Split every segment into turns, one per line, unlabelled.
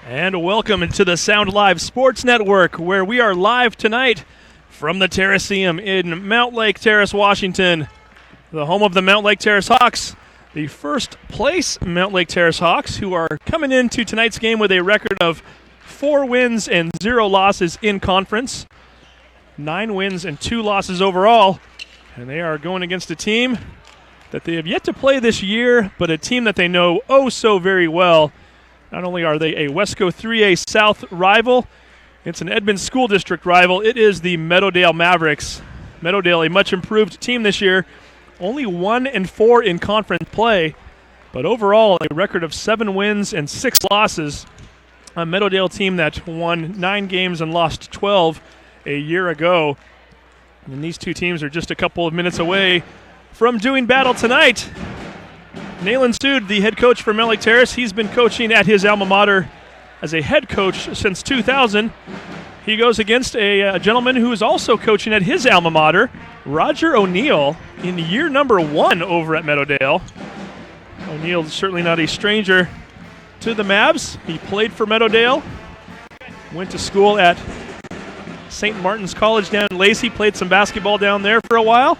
And welcome to the Sound Live Sports Network, where we are live tonight from the Terraceum in Mountlake, Terrace, Washington, the home of the Mountlake Terrace Hawks, the first place Mountlake Terrace Hawks, who are coming into tonight's game with a record of 4 wins and 0 losses in conference, 9 wins and 2 losses overall, and they are going against a team that they have yet to play this year, but a team that they know oh so very well. Not only are they a Wesco 3A South rival, it's an Edmonds School District rival. It is the Meadowdale Mavericks. Meadowdale, a much improved team this year, only 1-4 in conference play, but overall a record of 7 wins and 6 losses. A Meadowdale team that won 9 games and lost 12 a year ago. And these two teams are just a couple of minutes away from doing battle tonight. Nayland Sood, the head coach for Mountlake Terrace, he's been coaching at his alma mater as a head coach since 2000. He goes against a gentleman who is also coaching at his alma mater, Roger O'Neill, in year number 1 over at Meadowdale. O'Neill's certainly not a stranger to the Mavs. He played for Meadowdale, went to school at St. Martin's College down in Lacey, played some basketball down there for a while.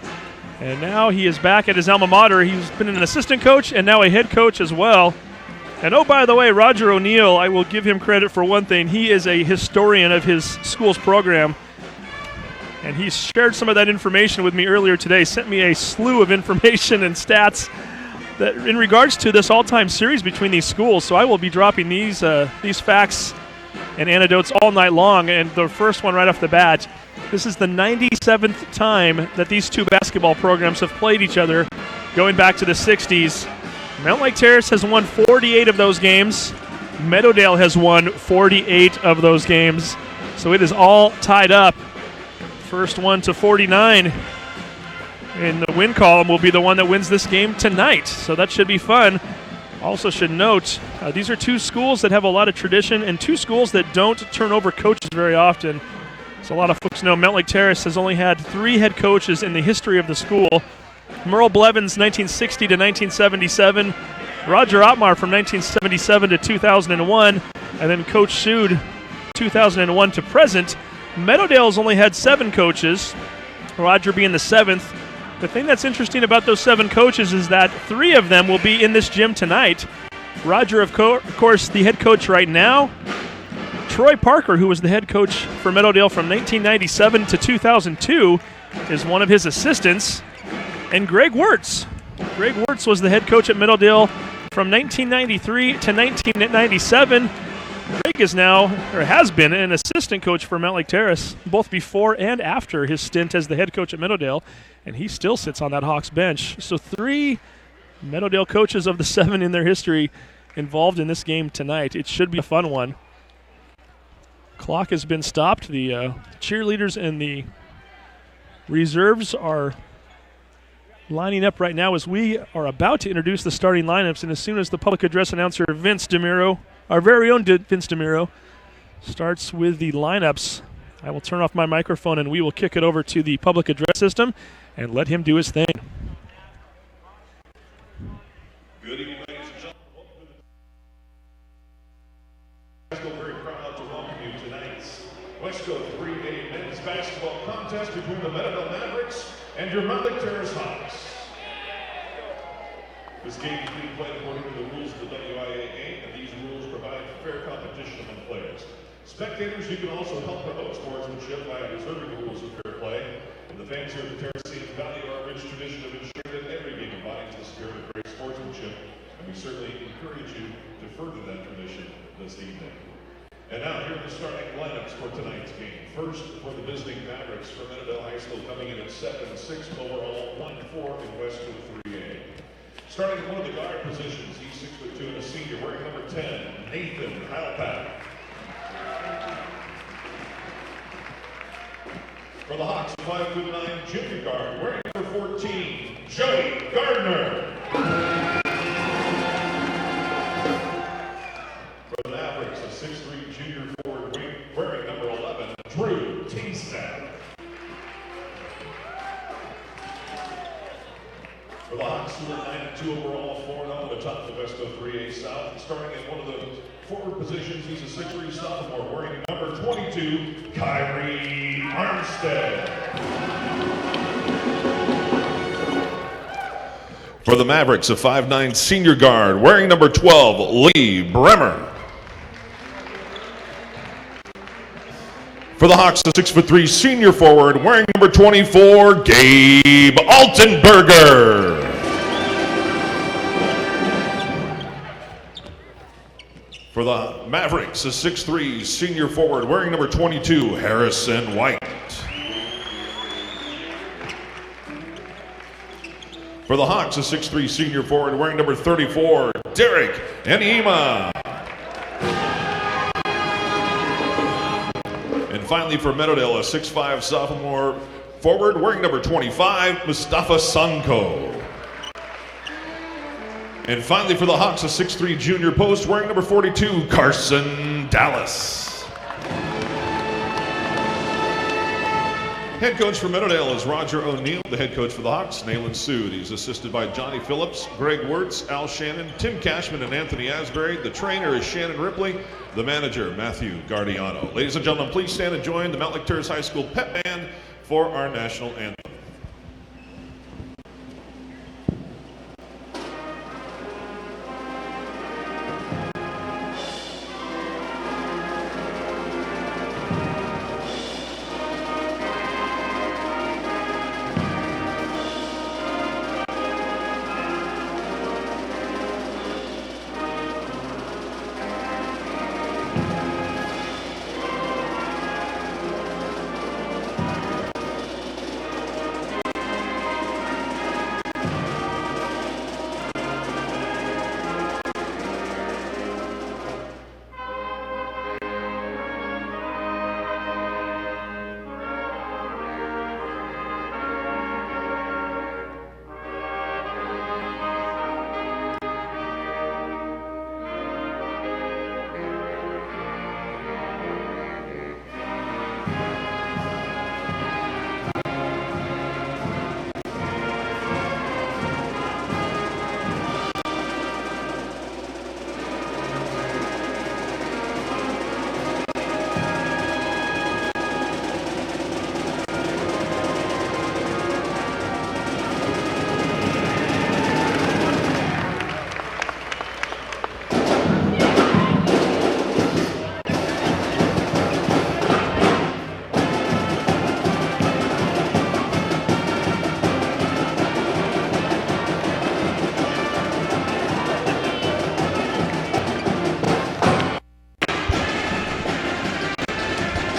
And now he is back at his alma mater. He's been an assistant coach and now a head coach as well. And oh, by the way, Roger O'Neill, I will give him credit for one thing. He is a historian of his school's program. And he shared some of that information with me earlier today, sent me a slew of information and stats that in regards to this all-time series between these schools. So I will be dropping these facts and anecdotes all night long. And the first one right off the bat, this is the 97th time that these two basketball programs have played each other, going back to the 60s. Mountlake Terrace has won 48 of those games. Meadowdale has won 48 of those games. So it is all tied up. First one to 49 in the win column will be the one that wins this game tonight. So that should be fun. Also should note, these are two schools that have a lot of tradition and two schools that don't turn over coaches very often. So a lot of folks know Mountlake Terrace has only had 3 head coaches in the history of the school. Merle Blevins, 1960 to 1977. Roger Ottmar from 1977 to 2001. And then Coach Sood, 2001 to present. Meadowdale's only had 7 coaches, Roger being the 7th. The thing that's interesting about those 7 coaches is that 3 of them will be in this gym tonight. Roger, of course, the head coach right now. Troy Parker, who was the head coach for Meadowdale from 1997 to 2002, is one of his assistants. And Greg Wirtz. Greg Wirtz was the head coach at Meadowdale from 1993 to 1997. Greg is now, or has been, an assistant coach for Mountlake Terrace, both before and after his stint as the head coach at Meadowdale, and he still sits on that Hawks bench. So 3 Meadowdale coaches of the 7 in their history involved in this game tonight. It should be a fun one. Clock has been stopped. The cheerleaders and the reserves are lining up right now as we are about to introduce the starting lineups. And as soon as the public address announcer, Vince DeMiro, our very own Vince DeMiro, starts with the lineups, I will turn off my microphone and we will kick it over to the public address system and let him do his thing.
Good evening, ladies and gentlemen. Welcome to the very proud to welcome you tonight's Wesco 3A men's basketball contest between the Meadowdale Mavericks and your Mountlake Terrace Hawks. This game is being played according to the rules of the WIAA, and these rules provide fair competition among players. Spectators, you can also help promote sportsmanship by observing the rules of fair play. And the fans here at the Terrace value our rich tradition of ensuring that every game embodies the spirit of great sportsmanship, and we certainly encourage you to further that tradition this evening. And now, here are the starting lineups for tonight's game. First, for the visiting Mavericks from Meadowdale High School, coming in at 7'6" overall, 1-4 in Wesco 3A. Starting at one of the guard positions, he's 6'2" and a senior, wearing number 10, Nathan Halpak. For the Hawks, 5'9", junior guard, wearing number 14, Joey Gardner. For the Mavericks, a 6'3" junior forward, wearing number 11, Drew Teestaff. For the Hawks, still at 9-2 overall, 4-0 at the top of the West 3A South. Starting at one of the forward positions, he's a 6'3" sophomore wearing number 22, Kyrie Armstead. For the Mavericks, a 5'9" senior guard wearing number 12, Lee Bremer. For the Hawks, a 6'3" senior forward wearing number 24, Gabe Altenberger. For the Mavericks, a 6'3" senior forward wearing number 22, Harrison White. For the Hawks, a 6'3" senior forward wearing number 34, Derek Enima. And finally for Meadowdale, a 6'5" sophomore forward wearing number 25, Mustafa Sanko. And finally for the Hawks, a 6'3" junior post wearing number 42, Carson Dallas. Head coach for Meadowdale is Roger O'Neill. The head coach for the Hawks, Nayland Sood. He's assisted by Johnny Phillips, Greg Wirtz, Al Shannon, Tim Cashman, and Anthony Asbury. The trainer is Shannon Ripley. The manager, Matthew Guardiano. Ladies and gentlemen, please stand and join the Mountlake Terrace High School pep band for our national anthem.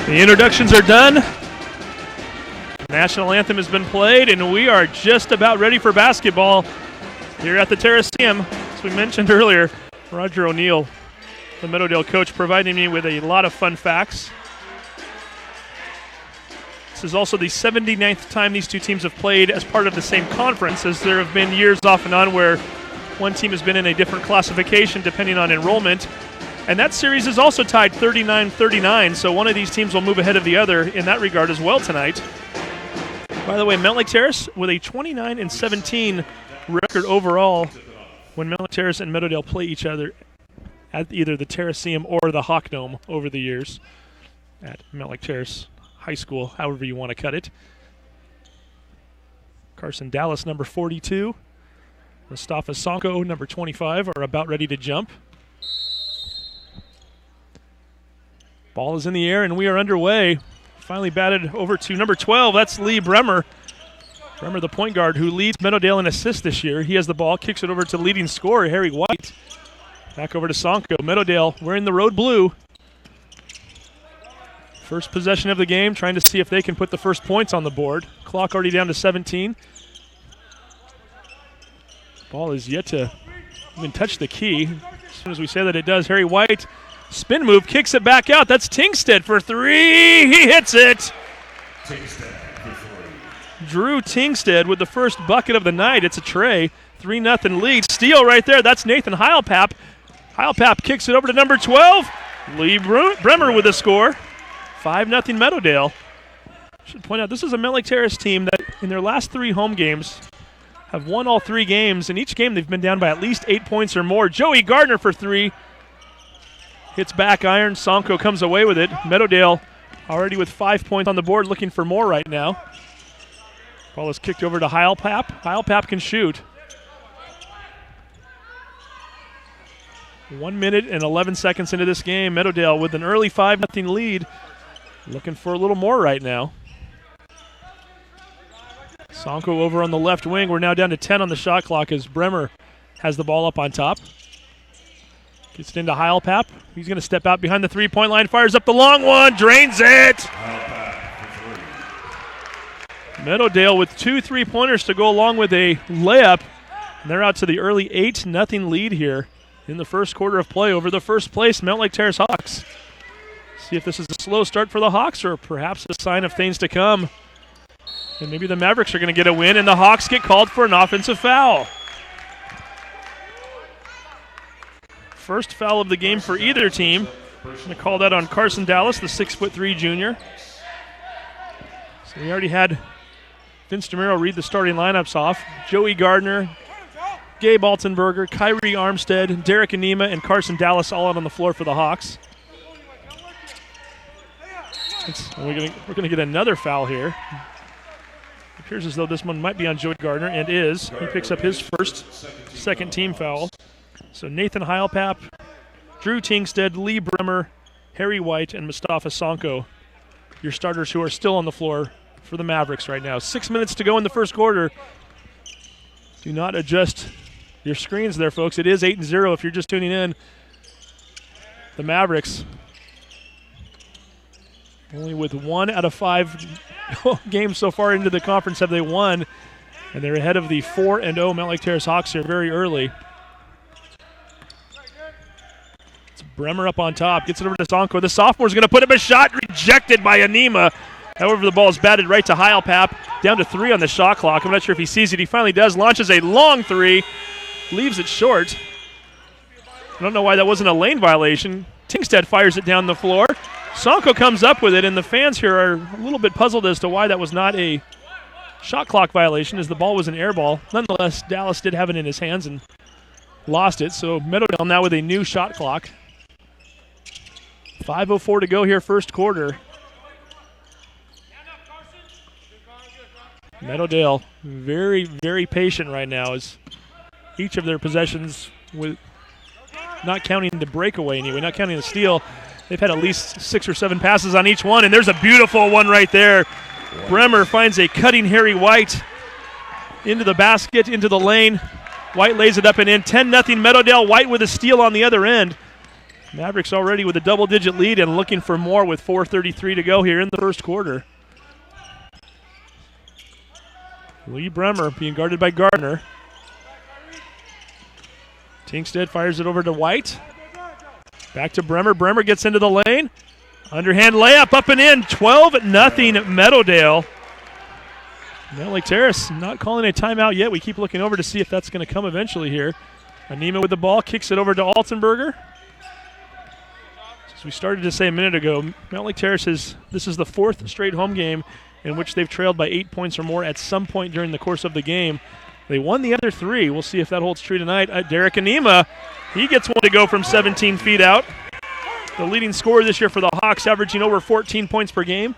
The introductions are done. National anthem has been played, and we are just about ready for basketball here at the Terrace. As we mentioned earlier, Roger O'Neill, the Meadowdale coach, providing me with a lot of fun facts. This is also the 79th time these two teams have played as part of the same conference, as there have been years off and on where one team has been in a different classification depending on enrollment. And that series is also tied 39-39, so one of these teams will move ahead of the other in that regard as well tonight. By the way, Mountlake Terrace with a 29-17 record overall when Mountlake Terrace and Meadowdale play each other at either the Terraceum or the Hawk Dome over the years at Mountlake Terrace High School, however you want to cut it. Carson Dallas, number 42. Mustafa Sanko, number 25, are about ready to jump. Ball is in the air, and we are underway. Finally batted over to number 12. That's Lee Bremer. Bremer, the point guard, who leads Meadowdale in assists this year. He has the ball, kicks it over to leading scorer, Harry White. Back over to Sanko. Meadowdale wearing the road blue. First possession of the game, trying to see if they can put the first points on the board. Clock already down to 17. Ball is yet to even touch the key. As soon as we say that it does, Harry White, spin move, kicks it back out. That's Tingstead for three. He hits it. Drew Tingstead with the first bucket of the night. It's a tray. 3-0 lead. Steal right there. That's Nathan Heilpap. Heilpap kicks it over to number 12. Lee Bremer with the score. 5-0 Meadowdale. Should point out this is a Mountlake Terrace team that in their last 3 home games have won all 3 games. In each game, they've been down by at least 8 points or more. Joey Gardner for 3. Hits back iron. Sonko comes away with it. Meadowdale already with 5 points on the board, looking for more right now. Ball is kicked over to Heilpap. Heilpap can shoot. 1 minute and 11 seconds into this game. Meadowdale with an early 5-0 lead. Looking for a little more right now. Sonko over on the left wing. We're now down to 10 on the shot clock as Bremer has the ball up on top. Gets it into Heilpap. He's going to step out behind the three-point line. Fires up the long one. Drains it. Meadowdale with 2 3-pointers to go along with a layup. And they're out to the early 8-0 lead here in the first quarter of play over the first place Mountlake Terrace Hawks. See if this is a slow start for the Hawks or perhaps a sign of things to come. And maybe the Mavericks are going to get a win and the Hawks get called for an offensive foul. First foul of the game for either team. I'm going to call that on Carson Dallas, the 6'3" junior. So we already had Vince DeMiro read the starting lineups off. Joey Gardner, Gabe Altenberger, Kyrie Armstead, Derek Anima, and Carson Dallas all out on the floor for the Hawks. We're going to get another foul here. It appears as though this one might be on Joey Gardner, and is. He picks up his second team foul. So Nathan Heilpap, Drew Tingstead, Lee Bremer, Harry White, and Mustafa Sonko, your starters who are still on the floor for the Mavericks right now. 6 minutes to go in the first quarter. Do not adjust your screens there, folks. It is 8-0 if you're just tuning in. The Mavericks, only with 1 out of 5 games so far into the conference have they won, and they're ahead of the 4-0 Mountlake Terrace Hawks here very early. It's Bremer up on top, gets it over to Sonko. The sophomore's going to put up a shot, rejected by Anima. However, the ball is batted right to Heilpap, down to 3 on the shot clock. I'm not sure if he sees it. He finally does. Launches a long 3, leaves it short. I don't know why that wasn't a lane violation. Tingstead fires it down the floor. Sonko comes up with it, and the fans here are a little bit puzzled as to why that was not a shot clock violation, as the ball was an air ball. Nonetheless, Dallas did have it in his hands and lost it. So Meadowdale now with a new shot clock. 5:04 to go here, first quarter. Meadowdale very, very patient right now as each of their possessions, with not counting the breakaway anyway, not counting the steal, they've had at least 6 or 7 passes on each one, and there's a beautiful one right there. Bremer finds a cutting Harry White into the basket, into the lane. White lays it up and in. 10-0 Meadowdale. White with a steal on the other end. Mavericks already with a double-digit lead and looking for more with 4:33 to go here in the first quarter. Lee Bremer being guarded by Gardner. Tingstead fires it over to White. Back to Bremer. Bremer gets into the lane. Underhand layup up and in. 12-0 Meadowdale. Mountlake Terrace not calling a timeout yet. We keep looking over to see if that's going to come eventually here. Anima with the ball, kicks it over to Altenberger. As we started to say a minute ago, Mountlake Terrace this is the 4th straight home game in which they've trailed by 8 points or more at some point during the course of the game. They won the other 3. We'll see if that holds true tonight. Derek Anima, he gets one to go from 17 feet out. The leading scorer this year for the Hawks, averaging over 14 points per game.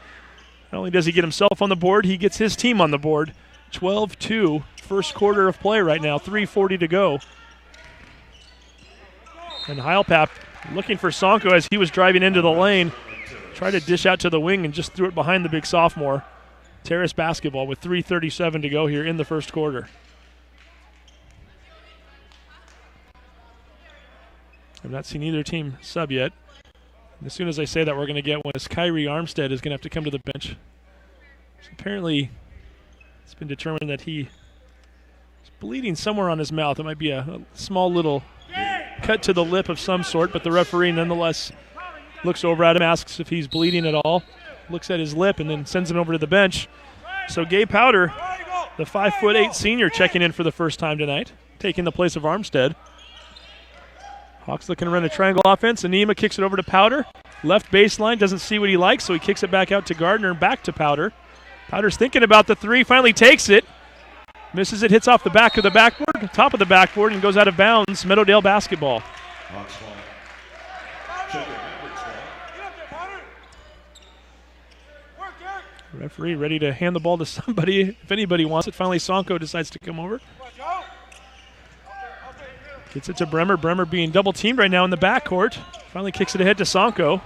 Not only does he get himself on the board, he gets his team on the board. 12-2, first quarter of play right now, 3:40 to go. And Heilpap looking for Sonko as he was driving into the lane. Tried to dish out to the wing and just threw it behind the big sophomore. Terrace basketball with 3:37 to go here in the first quarter. I've not seen either team sub yet. And as soon as I say that, we're going to get one. As Kyrie Armstead is going to have to come to the bench. So apparently, it's been determined that he is bleeding somewhere on his mouth. It might be a small little cut to the lip of some sort, but the referee nonetheless looks over at him, asks if he's bleeding at all, looks at his lip, and then sends him over to the bench. So Gabe Powder, the 5'8" senior, checking in for the first time tonight, taking the place of Armstead. Hawks looking to run a triangle offense. Anima kicks it over to Powder. Left baseline, doesn't see what he likes, so he kicks it back out to Gardner and back to Powder. Powder's thinking about the 3, finally takes it. Misses it, hits off the back of the backboard, top of the backboard, and goes out of bounds. Meadowdale basketball.
Hawks ball. Check it. Mavericks ball.
Referee ready to hand the ball to somebody if anybody wants it. Finally, Sonko decides to come over. Gets it to Bremer. Bremer being double teamed right now in the backcourt. Finally kicks it ahead to Sonko.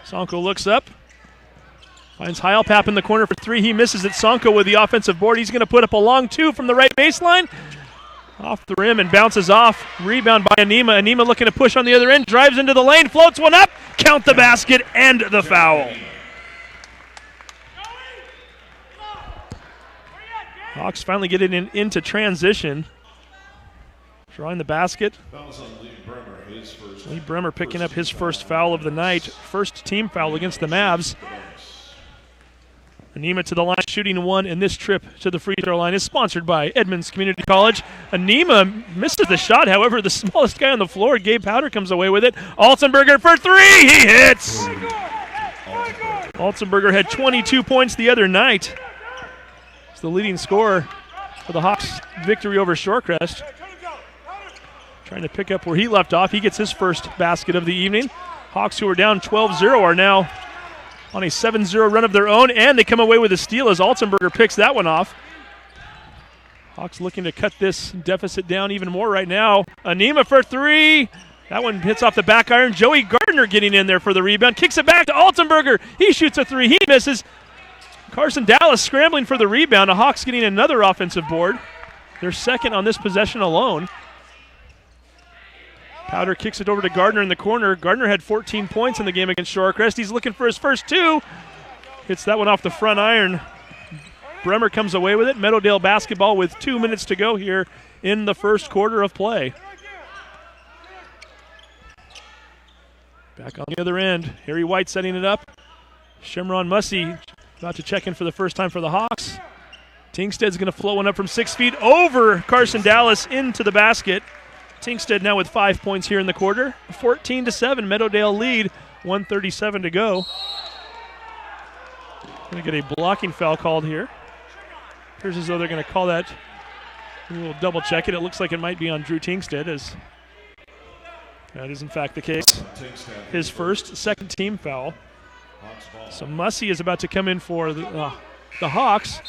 Sonko looks up. Finds Heilpap in the corner for three. He misses it. Sonko with the offensive board. He's going to put up a long two from the right baseline. Off the rim and bounces off. Rebound by Anima. Anima looking to push on the other end. Drives into the lane. Floats one up. Count the basket and the foul. Hawks finally get it into transition. Drawing the basket. Lee Bremer picking up his first foul of the night. First team foul against the Mavs. Anima to the line, shooting one, and this trip to the free throw line is sponsored by Edmonds Community College. Anima misses the shot, however, the smallest guy on the floor, Gabe Powder, comes away with it. Altenberger for three, he hits! Altenberger had 22 points the other night. He's the leading scorer for the Hawks' victory over Shorecrest. Trying to pick up where he left off. He gets his first basket of the evening. Hawks, who are down 12-0, are now on a 7-0 run of their own, and they come away with a steal as Altenberger picks that one off. Hawks looking to cut this deficit down even more right now. Anima for three. That one hits off the back iron. Joey Gardner getting in there for the rebound. Kicks it back to Altenberger. He shoots a three. He misses. Carson Dallas scrambling for the rebound. The Hawks getting another offensive board. They're second on this possession alone. Powder kicks it over to Gardner in the corner. Gardner had 14 points in the game against Shorecrest. He's looking for his first two. Hits that one off the front iron. Bremer comes away with it. Meadowdale basketball with 2 minutes to go here in the first quarter of play. Back on the other end. Harry White setting it up. Shimron Mussey about to check in for the first time for the Hawks. Tingsted's going to flow one up from 6 feet over Carson Dallas into the basket. Tingsted now with 5 points here in the quarter. 14-7, Meadowdale lead, 1:37 to go. Going to get a blocking foul called here. Appears as though they're going to call that. We'll double check it. It looks like it might be on Drew Tingsted, as that is in fact the case. His first, second team foul. So Mussey is about to come in for the Hawks.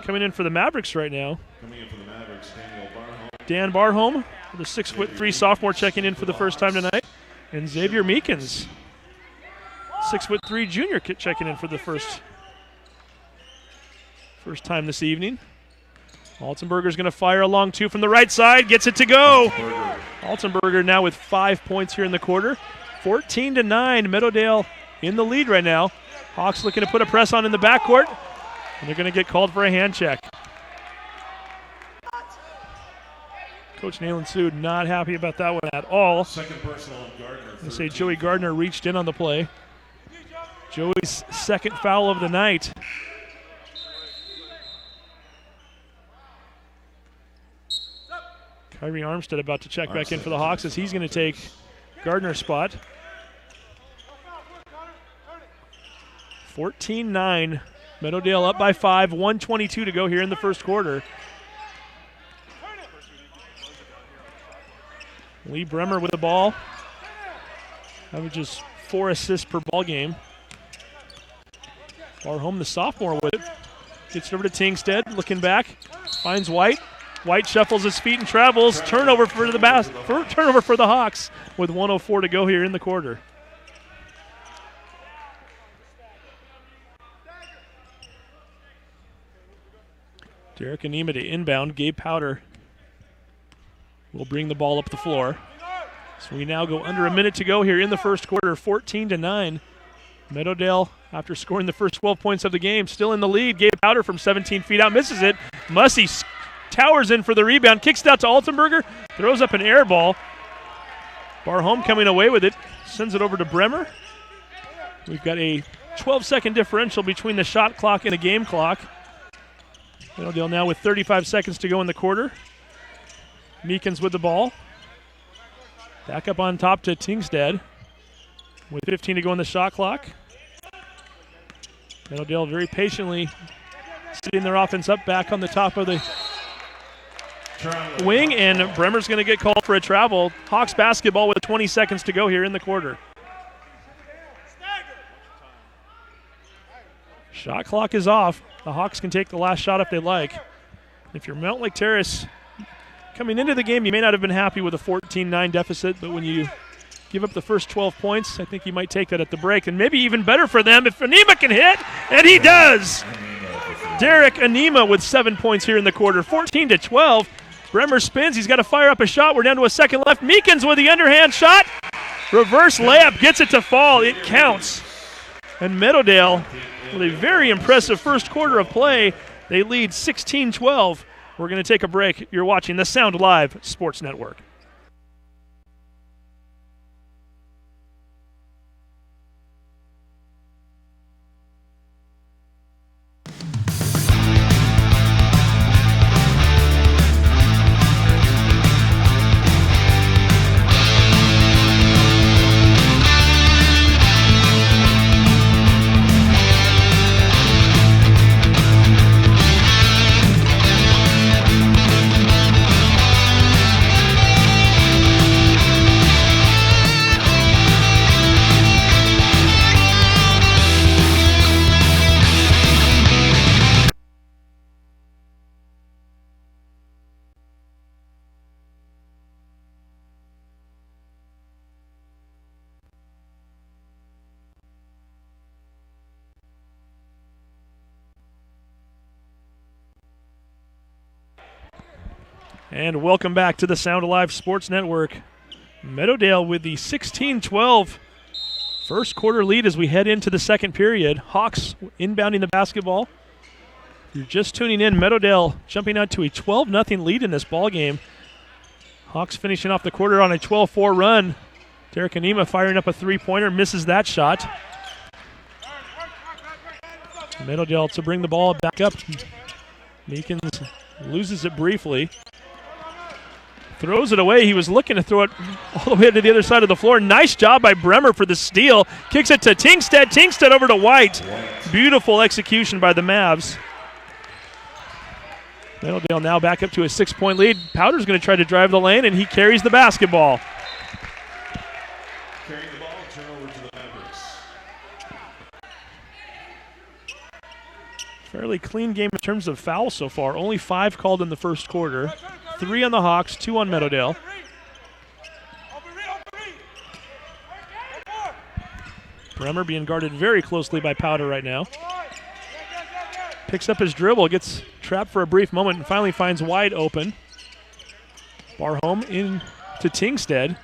Coming in for the Mavericks right now.
Coming in for the Mavericks,
Dan Barholm, the 6'3" sophomore, checking in for the first time tonight. And Xavier Meekins, 6'3" junior, checking in for the first time this evening. Altenberger's going to fire a long two from the right side, gets it to go. Altenberger now with 5 points here in the quarter. 14-9, Meadowdale in the lead right now. Hawks looking to put a press on in the backcourt, and they're going to get called for a hand check. Coach Nayland Sood not happy about that one at all.
Second personal on Gardner.
They say Joey Gardner reached in on the play. Joey's second foul of the night. Kyrie Armstead about to check back in for the Hawks as he's going to take Gardner's spot. 14-9. Meadowdale up by 5. 1:22 to go here in the first quarter. Lee Bremer with the ball. Averages 4 assists per ball game. Barholm, the sophomore, with it. Gets it over to Tingsted, looking back. Finds White. White shuffles his feet and travels. Turnover for the Hawks with 1:04 to go here in the quarter. Derek Anima to inbound. Gabe Powder will bring the ball up the floor. So we now go under a minute to go here in the first quarter, 14-9. Meadowdale, after scoring the first 12 points of the game, still in the lead. Gabe Powder from 17 feet out misses it. Mussey towers in for the rebound, kicks it out to Altenberger, throws up an air ball. Barholm coming away with it, sends it over to Bremer. We've got a 12-second differential between the shot clock and the game clock. Meadowdale now with 35 seconds to go in the quarter. Meekins with the ball. Back up on top to Tingsted with 15 to go on the shot clock. Meadowdale very patiently setting their offense up back on the top of the wing, and Bremer's going to get called for a travel. Hawks basketball with 20 seconds to go here in the quarter. Shot clock is off. The Hawks can take the last shot if they like. If you're Mountlake Terrace, coming into the game, you may not have been happy with a 14-9 deficit, but when you give up the first 12 points, I think you might take that at the break. And maybe even better for them if Anima can hit, and he does! Derek Anima with 7 points here in the quarter, 14-12. Bremer spins. He's got to fire up a shot. We're down to a second left. Meekins with the underhand shot. Reverse layup gets it to fall. It counts. And Meadowdale with a very impressive first quarter of play. They lead 16-12. We're going to take a break. You're watching the Sound Live Sports Network. And welcome back to the Sound Alive Sports Network. Meadowdale with the 16-12 first quarter lead as we head into the second period. Hawks inbounding the basketball. If you're just tuning in, Meadowdale jumping out to a 12-0 lead in this ballgame. Hawks finishing off the quarter on a 12-4 run. Derek Anima firing up a three-pointer, misses that shot. Meadowdale to bring the ball back up. Meekins loses it briefly. Throws it away. He was looking to throw it all the way to the other side of the floor. Nice job by Bremer for the steal. Kicks it to Tingstead. Tingstead over to White. Beautiful execution by the Mavs. Meadowdale now back up to a 6-point lead. Powder's going to try to drive the lane, and he carries the basketball.
Carrying the ball, turnover to the Mavericks.
Fairly clean game in terms of fouls so far. Only 5 called in the first quarter. 3 on the Hawks, 2 on Meadowdale. Bremer being guarded very closely by Powder right now. Picks up his dribble, gets trapped for a brief moment, and finally finds wide open. Barhome in to Tingstead.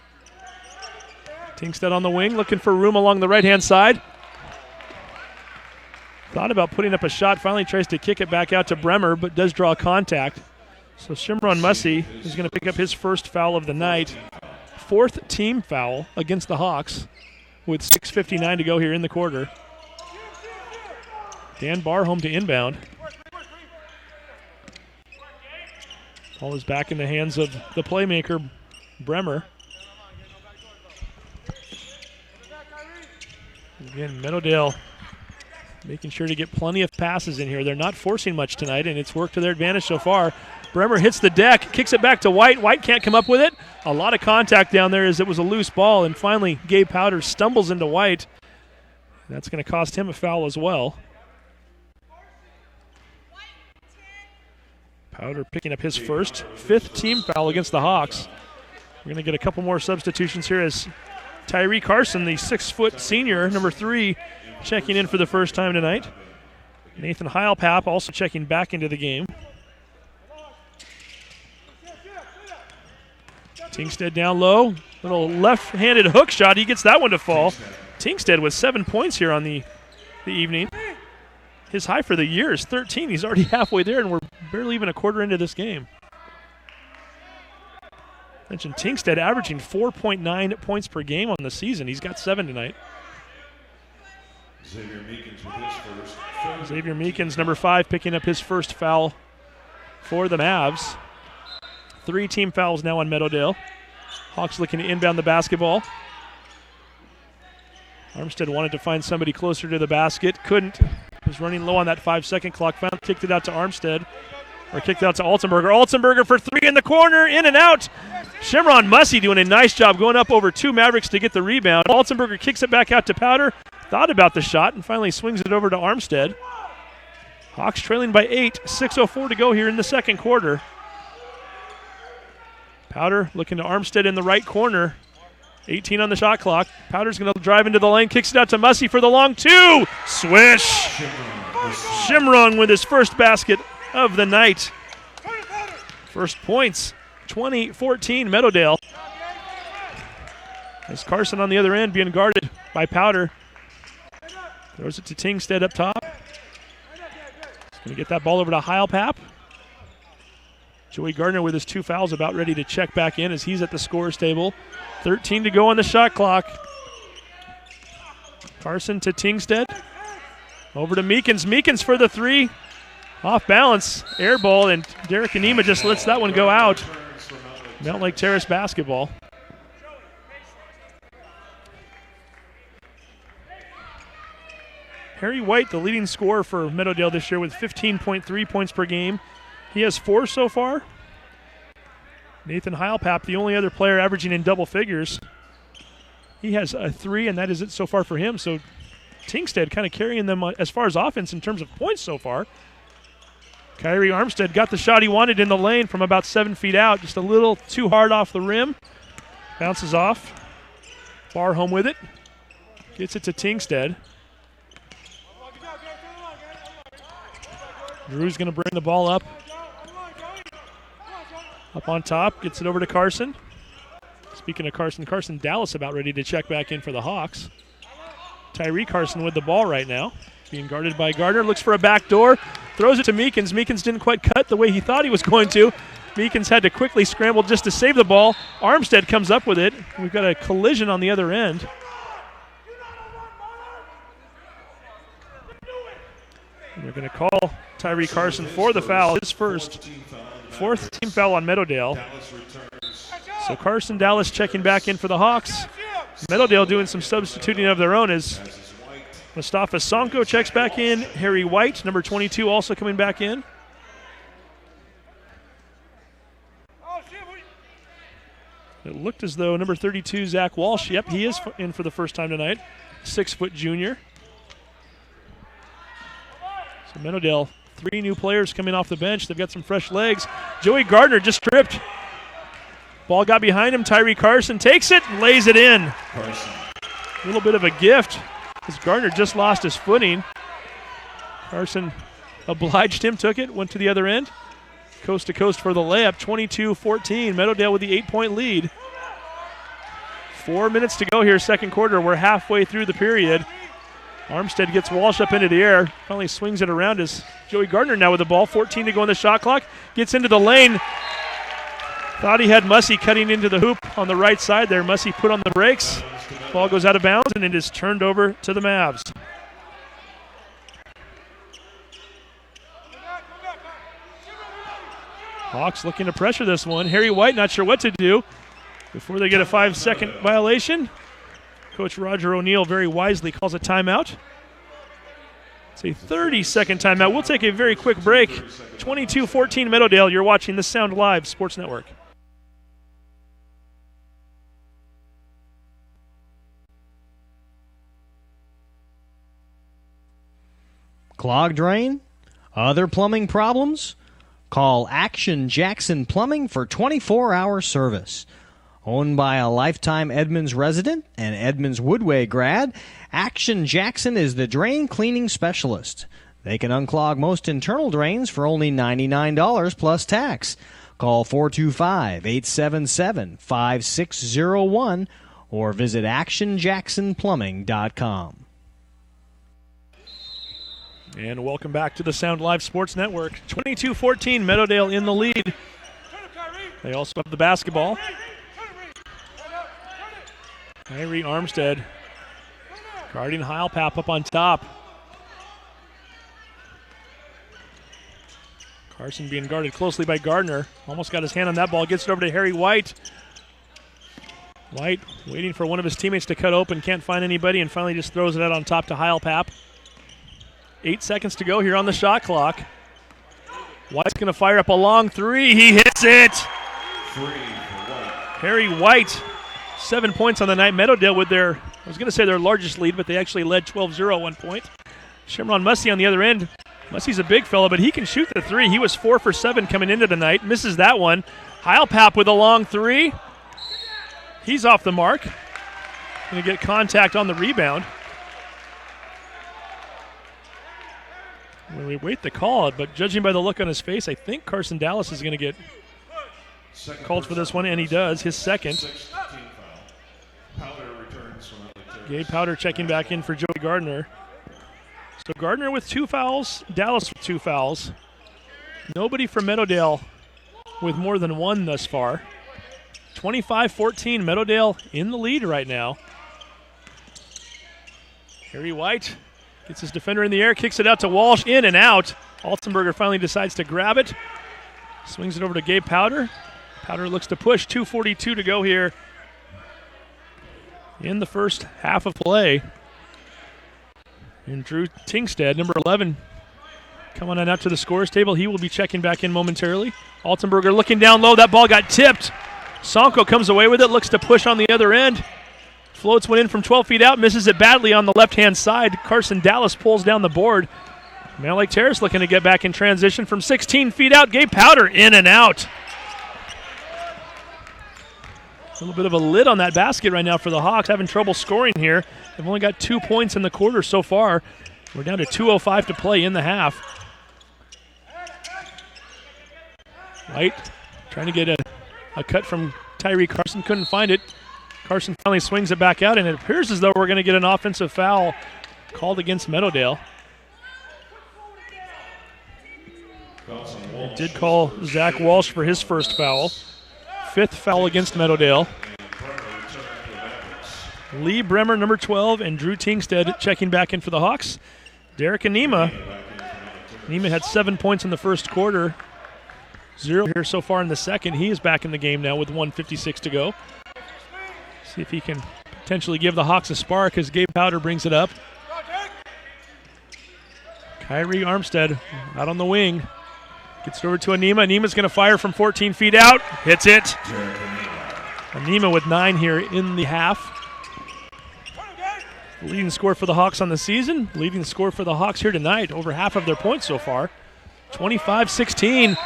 Tingstead on the wing, looking for room along the right-hand side. Thought about putting up a shot, finally tries to kick it back out to Bremer, but does draw contact. So Shimron Mussey is going to pick up his first foul of the night. 4th team foul against the Hawks with 6:59 to go here in the quarter. Dan Barhome to inbound. Ball is back in the hands of the playmaker, Bremer. Again, Meadowdale making sure to get plenty of passes in here. They're not forcing much tonight, and it's worked to their advantage so far. Bremer hits the deck, kicks it back to White. White can't come up with it. A lot of contact down there as it was a loose ball, and finally Gabe Powder stumbles into White. That's going to cost him a foul as well. Powder picking up his first, 5th team foul against the Hawks. We're going to get a couple more substitutions here as Tyree Carson, the 6-foot senior, number 3, checking in for the first time tonight. Nathan Heilpap also checking back into the game. Tingstead down low. Little left-handed hook shot. He gets that one to fall. Tingstead with 7 points here on the evening. His high for the year is 13. He's already halfway there, and we're barely even a quarter into this game. Mentioned Tingstead averaging 4.9 points per game on the season. He's got 7 tonight.
Xavier Meekins with his first.
Xavier Meekins, number 5, picking up his first foul for the Mavs. 3 team fouls now on Meadowdale. Hawks looking to inbound the basketball. Armstead wanted to find somebody closer to the basket. Couldn't. Was running low on that 5-second clock. Finally kicked it out to Armstead. Or kicked out to Altenberger. Altenberger for three in the corner, in and out. Shimron Mussey doing a nice job going up over two Mavericks to get the rebound. Altenberger kicks it back out to Powder. Thought about the shot and finally swings it over to Armstead. Hawks trailing by 8. 6:04 to go here in the second quarter. Powder looking to Armstead in the right corner. 18 on the shot clock. Powder's going to drive into the lane. Kicks it out to Mussey for the long two. Swish. Shimron with his first basket of the night. First points, 20-14 Meadowdale. As Carson on the other end being guarded by Powder. Throws it to Tingstead up top. He's going to get that ball over to Heilpap. Joey Gardner with his 2 fouls about ready to check back in as he's at the scorer's table. 13 to go on the shot clock. Carson to Tingstead. Over to Meekins. Meekins for the three. Off balance. Air ball, and Derek Anima just lets that one go out. Mountlake Terrace basketball. Harry White, the leading scorer for Meadowdale this year with 15.3 points per game. He has 4 so far. Nathan Heilpap, the only other player averaging in double figures. He has a 3, and that is it so far for him. So Tingstead kind of carrying them as far as offense in terms of points so far. Kyrie Armstead got the shot he wanted in the lane from about 7 feet out. Just a little too hard off the rim. Bounces off. Barhome with it. Gets it to Tingstead. Drew's going to bring the ball up. Up on top. Gets it over to Carson. Speaking of Carson Dallas about ready to check back in for the Hawks. Tyree Carson with the ball right now. Being guarded by Gardner. Looks for a back door. Throws it to Meekins. Meekins didn't quite cut the way he thought he was going to. Meekins had to quickly scramble just to save the ball. Armstead comes up with it. We've got a collision on the other end. And they're going to call Tyree Carson for the foul. His first. 4th team foul on Meadowdale. So Carson Dallas checking back in for the Hawks. Meadowdale doing some substituting of their own as Mustafa Sonko checks back in. Harry White, number 22, also coming back in. It looked as though number 32, Zach Walsh, yep, he is in for the first time tonight. 6-foot junior. So Meadowdale, 3 new players coming off the bench. They've got some fresh legs. Joey Gardner just tripped. Ball got behind him. Tyree Carson takes it and lays it in.
Carson.
A little bit of a gift because Gardner just lost his footing. Carson obliged him, took it, went to the other end. Coast to coast for the layup. 22-14. Meadowdale with the 8-point lead. 4 minutes to go here, second quarter. We're halfway through the period. Armstead gets Walsh up into the air. Finally swings it around as Joey Gardner now with the ball. 14 to go on the shot clock. Gets into the lane. Thought he had Mussey cutting into the hoop on the right side there. Mussey put on the brakes. Ball goes out of bounds, and it is turned over to the Mavs. Hawks looking to pressure this one. Harry White not sure what to do before they get a 5-second violation. Coach Roger O'Neill very wisely calls a timeout. It's a 30-second timeout. We'll take a very quick break. 22-14 Meadowdale. You're watching the Sound Live Sports Network.
Clogged drain? Other plumbing problems? Call Action Jackson Plumbing for 24-hour service. Owned by a lifetime Edmonds resident and Edmonds Woodway grad, Action Jackson is the drain cleaning specialist. They can unclog most internal drains for only $99 plus tax. Call 425-877-5601 or visit actionjacksonplumbing.com.
And welcome back to the Sound Live Sports Network. 22-14, Meadowdale in the lead. They also have the basketball. Kyrie Armstead guarding Heilpap up on top. Carson being guarded closely by Gardner. Almost got his hand on that ball. Gets it over to Harry White. White waiting for one of his teammates to cut open. Can't find anybody and finally just throws it out on top to Heilpap. 8 seconds to go here on the shot clock. White's going to fire up a long three. He hits it.
3 for White.
Harry White, 7 points on the night. Meadowdale with their, I was going to say their largest lead, but they actually led 12-0 at one point. Shimron Mussey on the other end. Mussey's a big fella, but he can shoot the three. He was 4 for 7 coming into the night. Misses that one. Heilpap with a long three. He's off the mark. Going to get contact on the rebound. We wait the call, but judging by the look on his face, I think Carson Dallas is going to get called for this one, and he does, his second. Gabe Powder checking back in for Joey Gardner. So Gardner with 2 fouls, Dallas with 2 fouls. Nobody from Meadowdale with more than 1 thus far. 25-14, Meadowdale in the lead right now. Harry White gets his defender in the air, kicks it out to Walsh, in and out. Altenberger finally decides to grab it. Swings it over to Gabe Powder. Powder looks to push, 2:42 to go here in the first half of play. And Drew Tingstead, number 11, coming on out to the scores table. He will be checking back in momentarily. Altenberger looking down low. That ball got tipped. Sonko comes away with it, looks to push on the other end. Floats one in from 12 feet out, misses it badly on the left-hand side. Carson Dallas pulls down the board. Mountlake Terrace looking to get back in transition from 16 feet out. Gabe Powder in and out. A little bit of a lid on that basket right now for the Hawks, having trouble scoring here. They've only got 2 points in the quarter so far. We're down to 2:05 to play in the half. White trying to get a cut from Tyree Carson, couldn't find it. Carson finally swings it back out, and it appears as though we're going to get an offensive foul called against Meadowdale. They did call Zach Walsh for his first foul. 5th foul against Meadowdale. Lee Bremer, number 12, and Drew Tingstead checking back in for the Hawks. Derek Anima. Anima had 7 points in the first quarter. 0 here so far in the second. He is back in the game now with 1:56 to go. See if he can potentially give the Hawks a spark as Gabe Powder brings it up. Kyrie Armstead out on the wing. Gets it over to Anima. Anima's going to fire from 14 feet out. Hits it. Anima with 9 here in the half. Leading score for the Hawks on the season. Leading score for the Hawks here tonight. Over half of their points so far. 25-16.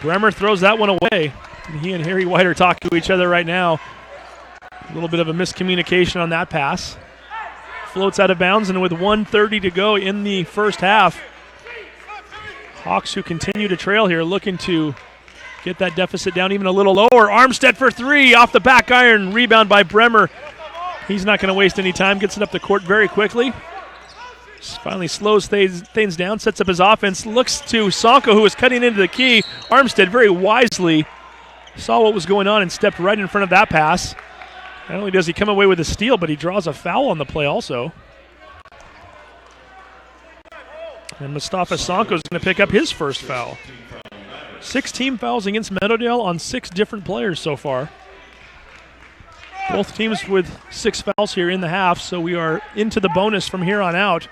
Bremer throws that one away. He and Harry White are talking to each other right now. A little bit of a miscommunication on that pass. Floats out of bounds, and with 1:30 to go in the first half, Hawks, who continue to trail here, looking to get that deficit down even a little lower. Armstead for 3 off the back iron. Rebound by Bremer. He's not going to waste any time. Gets it up the court very quickly. Finally slows things down, sets up his offense. Looks to Sonko, who is cutting into the key. Armstead very wisely saw what was going on and stepped right in front of that pass. Not only does he come away with a steal, but he draws a foul on the play also. And Mustafa Sonko is going to pick up his first foul. 6 team fouls against Meadowdale on 6 different players so far. Both teams with 6 fouls here in the half, so we are into the bonus from here on out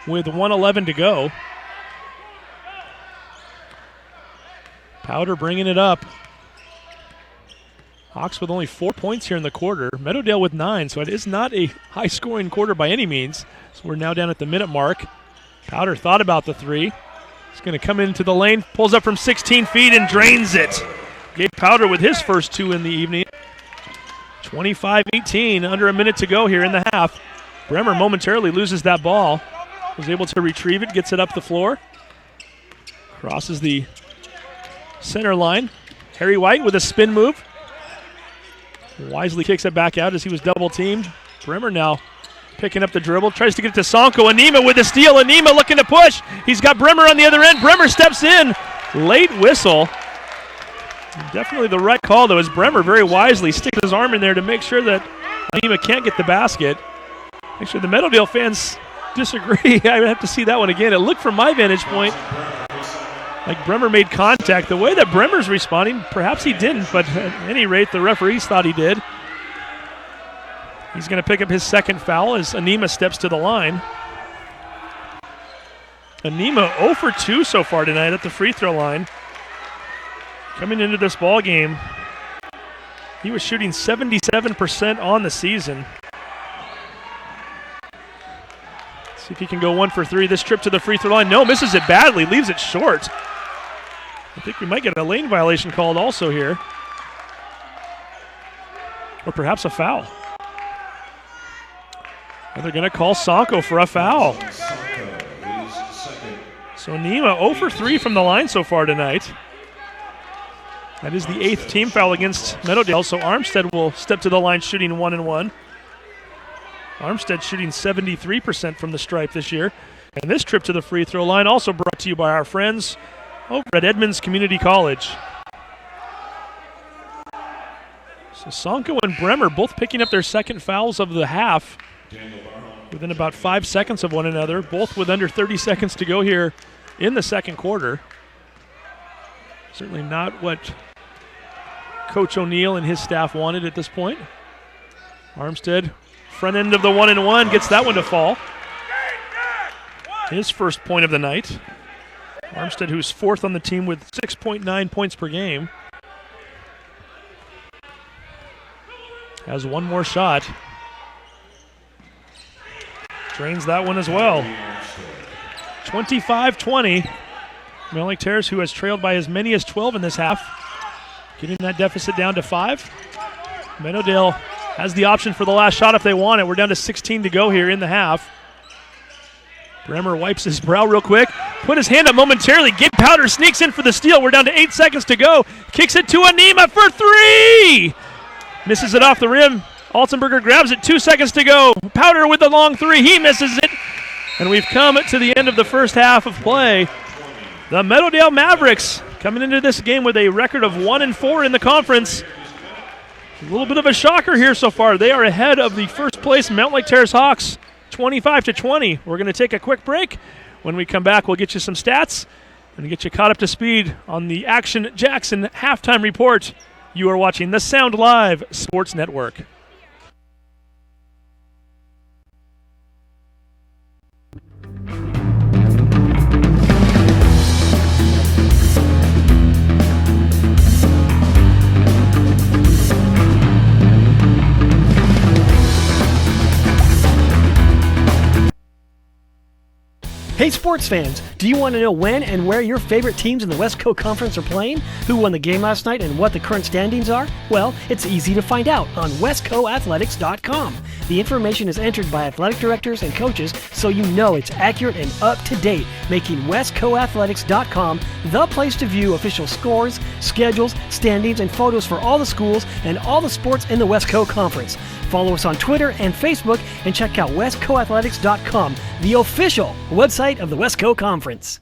with 1:11 to go. Powder bringing it up. Hawks with only 4 points here in the quarter. Meadowdale with 9, so it is not a high-scoring quarter by any means. So we're now down at the minute mark. Powder thought about the 3. He's going to come into the lane, pulls up from 16 feet and drains it. Gabe Powder with his first 2 in the evening. 25-18, under a minute to go here in the half. Bremer momentarily loses that ball. Was able to retrieve it, gets it up the floor. Crosses the center line. Harry White with a spin move. Wisely kicks it back out as he was double-teamed. Bremer now picking up the dribble. Tries to get it to Sonko. Anima with the steal. Anima looking to push. He's got Bremer on the other end. Bremer steps in. Late whistle. Definitely the right call, though, as Bremer very wisely sticks his arm in there to make sure that Anima can't get the basket. Actually, the Meadowdale fans disagree. I would have to see that one again. It looked from my vantage point like Bremer made contact. The way that Bremer's responding, perhaps he didn't, but at any rate, the referees thought he did. He's going to pick up his second foul as Anima steps to the line. Anima 0 for 2 so far tonight at the free throw line. Coming into this ball game, he was shooting 77% on the season. See if he can go 1 for 3. This trip to the free throw line. No, misses it badly, leaves it short. I think we might get a lane violation called also here. Or perhaps a foul. Well, they're going to call Sanko for a foul. So Nima 0 for 3 from the line so far tonight. That is the 8th team foul against Meadowdale, so Armstead will step to the line shooting 1-1. Armstead shooting 73% from the stripe this year. And this trip to the free throw line also brought to you by our friends over at Edmonds Community College. So Sanko and Bremer both picking up their second fouls of the half within about 5 seconds of one another, both with under 30 seconds to go here in the second quarter. Certainly not what Coach O'Neill and his staff wanted at this point. Armstead, front end of the 1-1, gets that one to fall. His first point of the night. Armstead, who's 4th on the team with 6.9 points per game, has one more shot. Drains that one as well. 25-20. Mountlake Terrace, who has trailed by as many as 12 in this half, getting that deficit down to 5. Meadowdale has the option for the last shot if they want it. We're down to 16 to go here in the half. Bremer wipes his brow real quick, put his hand up momentarily. Gabe Powder sneaks in for the steal. We're down to 8 seconds to go. Kicks it to Anima for 3. Misses it off the rim. Altenberger grabs it, 2 seconds to go. Powder with the long 3. He misses it. And we've come to the end of the first half of play. The Meadowdale Mavericks coming into this game with a record of 1-4 in the conference. A little bit of a shocker here so far. They are ahead of the first place Mountlake Terrace Hawks, 25-20. We're going to take a quick break. When we come back, we'll get you some stats and get you caught up to speed on the Action Jackson halftime report. You are watching the Sound Live Sports Network.
Hey sports fans, do you want to know when and where your favorite teams in the West Coast Conference are playing? Who won the game last night and what the current standings are? Well, it's easy to find out on westcoathletics.com. The information is entered by athletic directors and coaches, so you know it's accurate and up to date, making westcoathletics.com the place to view official scores, schedules, standings, and photos for all the schools and all the sports in the West Coast Conference. Follow us on Twitter and Facebook and check out westcoathletics.com, the official website of the West Coast Conference.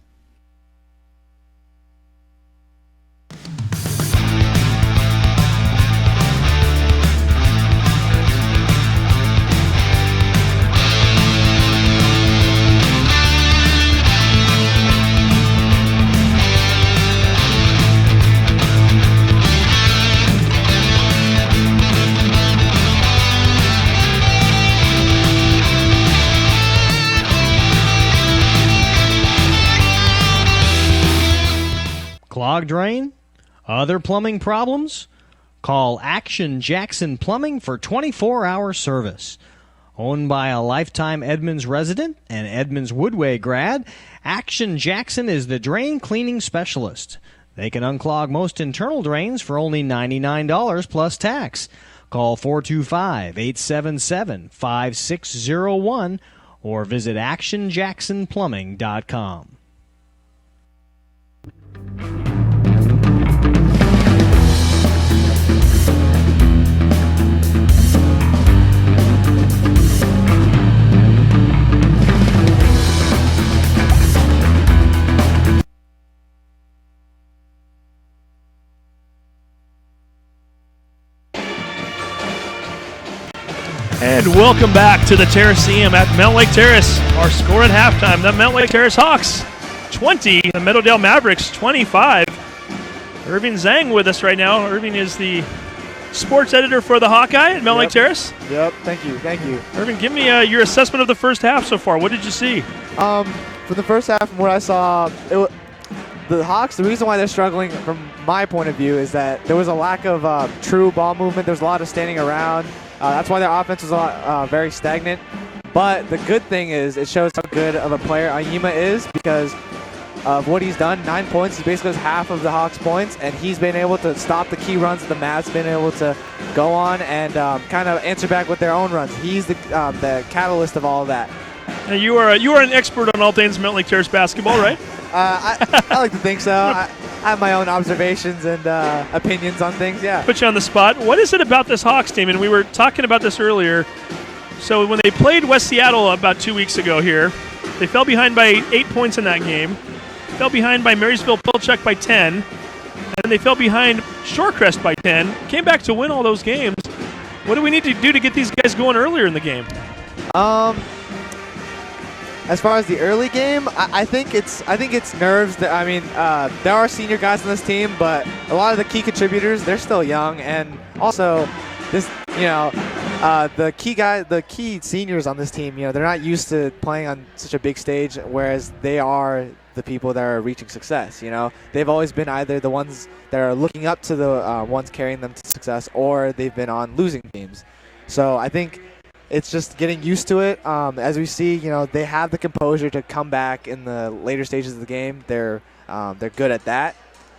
Clogged drain? Other plumbing problems? Call Action Jackson Plumbing for 24-hour service. Owned by a lifetime Edmonds resident and Edmonds Woodway grad, Action Jackson is the drain cleaning specialist. They can unclog most internal drains for only $99 plus tax. Call 425-877-5601 or visit actionjacksonplumbing.com.
And welcome back to the Terraceum at Mountlake Terrace. Our score at halftime, the Mountlake Terrace Hawks 20, the Meadowdale Mavericks 25. Irving Zhang with us right now. Irving is the sports editor for the Hawkeye at Mountlake Terrace.
Yep, thank you.
Irving, give me your assessment of the first half so far. What did you see?
For the first half, from what I saw, the Hawks, the reason why they're struggling from my point of view is that there was a lack of true ball movement. There was a lot of standing around. That's why their offense was very stagnant. But the good thing is it shows how good of a player Aima is because of what he's done. 9 points. He basically has half of the Hawks' points, and he's been able to stop the key runs of the Mavs, been able to go on and kind of answer back with their own runs. He's the catalyst of all of that.
Now you are an expert on all things Mountlake Terrace basketball, right?
I like to think so. I have my own observations and opinions on things, yeah.
Put you on the spot. What is it about this Hawks team? And we were talking about this earlier. So when they played West Seattle about 2 weeks ago here, they fell behind by 8 points in that game. Fell behind by Marysville Pilchuck by 10. And then they fell behind Shorecrest by 10. Came back to win all those games. What do we need to do to get these guys going earlier in the game?
As far as the early game, I think it's nerves. There are senior guys on this team, but a lot of the key contributors, they're still young, and also this, the key seniors on this team, they're not used to playing on such a big stage, whereas they are the people that are reaching success. They've always been either the ones that are looking up to the ones carrying them to success, or they've been on losing teams. So I think it's just getting used to it. As we see, they have the composure to come back in the later stages of the game. They're good at that.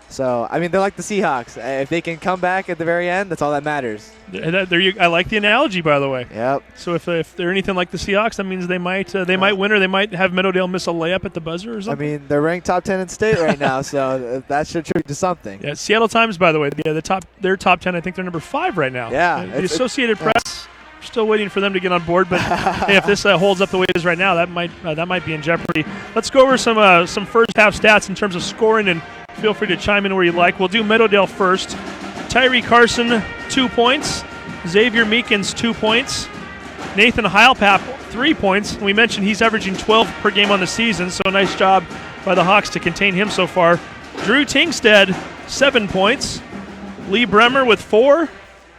So, they're like the Seahawks. If they can come back at the very end, that's all that matters.
I like the analogy, by the way.
Yep.
So if they're anything like the Seahawks, that means they might win, or they might have Meadowdale miss a layup at the buzzer or something.
They're ranked top 10 in state right now, so that should attribute to something.
Yeah, Seattle Times, by the way, they're top 10. I think they're number 5 right now.
Yeah.
The Associated Press. Still waiting for them to get on board, but hey, if this holds up the way it is right now, that might be in jeopardy. Let's go over some first half stats in terms of scoring, and feel free to chime in where you like. We'll do Meadowdale first. Tyree Carson, 2 points. Xavier Meekins, 2 points. Nathan Heilpap, 3 points. We mentioned he's averaging 12 per game on the season, so a nice job by the Hawks to contain him so far. Drew Tingstead, 7 points. Lee Bremer with 4.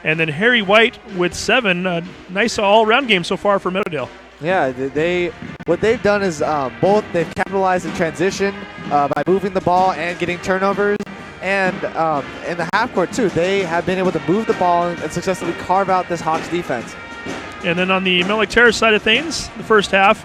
And then Harry White with 7. Nice all-around game so far for Meadowdale.
Yeah, what they've done is both they've capitalized in transition by moving the ball and getting turnovers. And in the half court, too, they have been able to move the ball and successfully carve out this Hawks defense.
And then on the Mountlake Terrace side of things, the first half,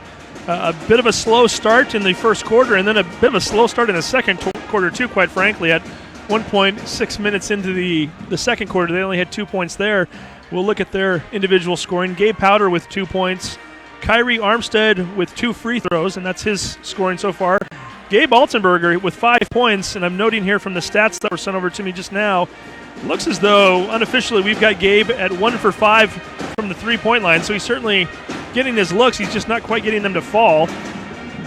a bit of a slow start in the first quarter, and then a bit of a slow start in the second quarter, too, quite frankly. At 1.6 minutes into the second quarter, they only had 2 points there. We'll look at their individual scoring. Gabe Powder with 2 points. Kyrie Armstead with 2 free throws, and that's his scoring so far. Gabe Altenberger with 5 points, and I'm noting here from the stats that were sent over to me just now, looks as though unofficially we've got Gabe at 1 for 5 from the three-point line, so he's certainly getting his looks. He's just not quite getting them to fall.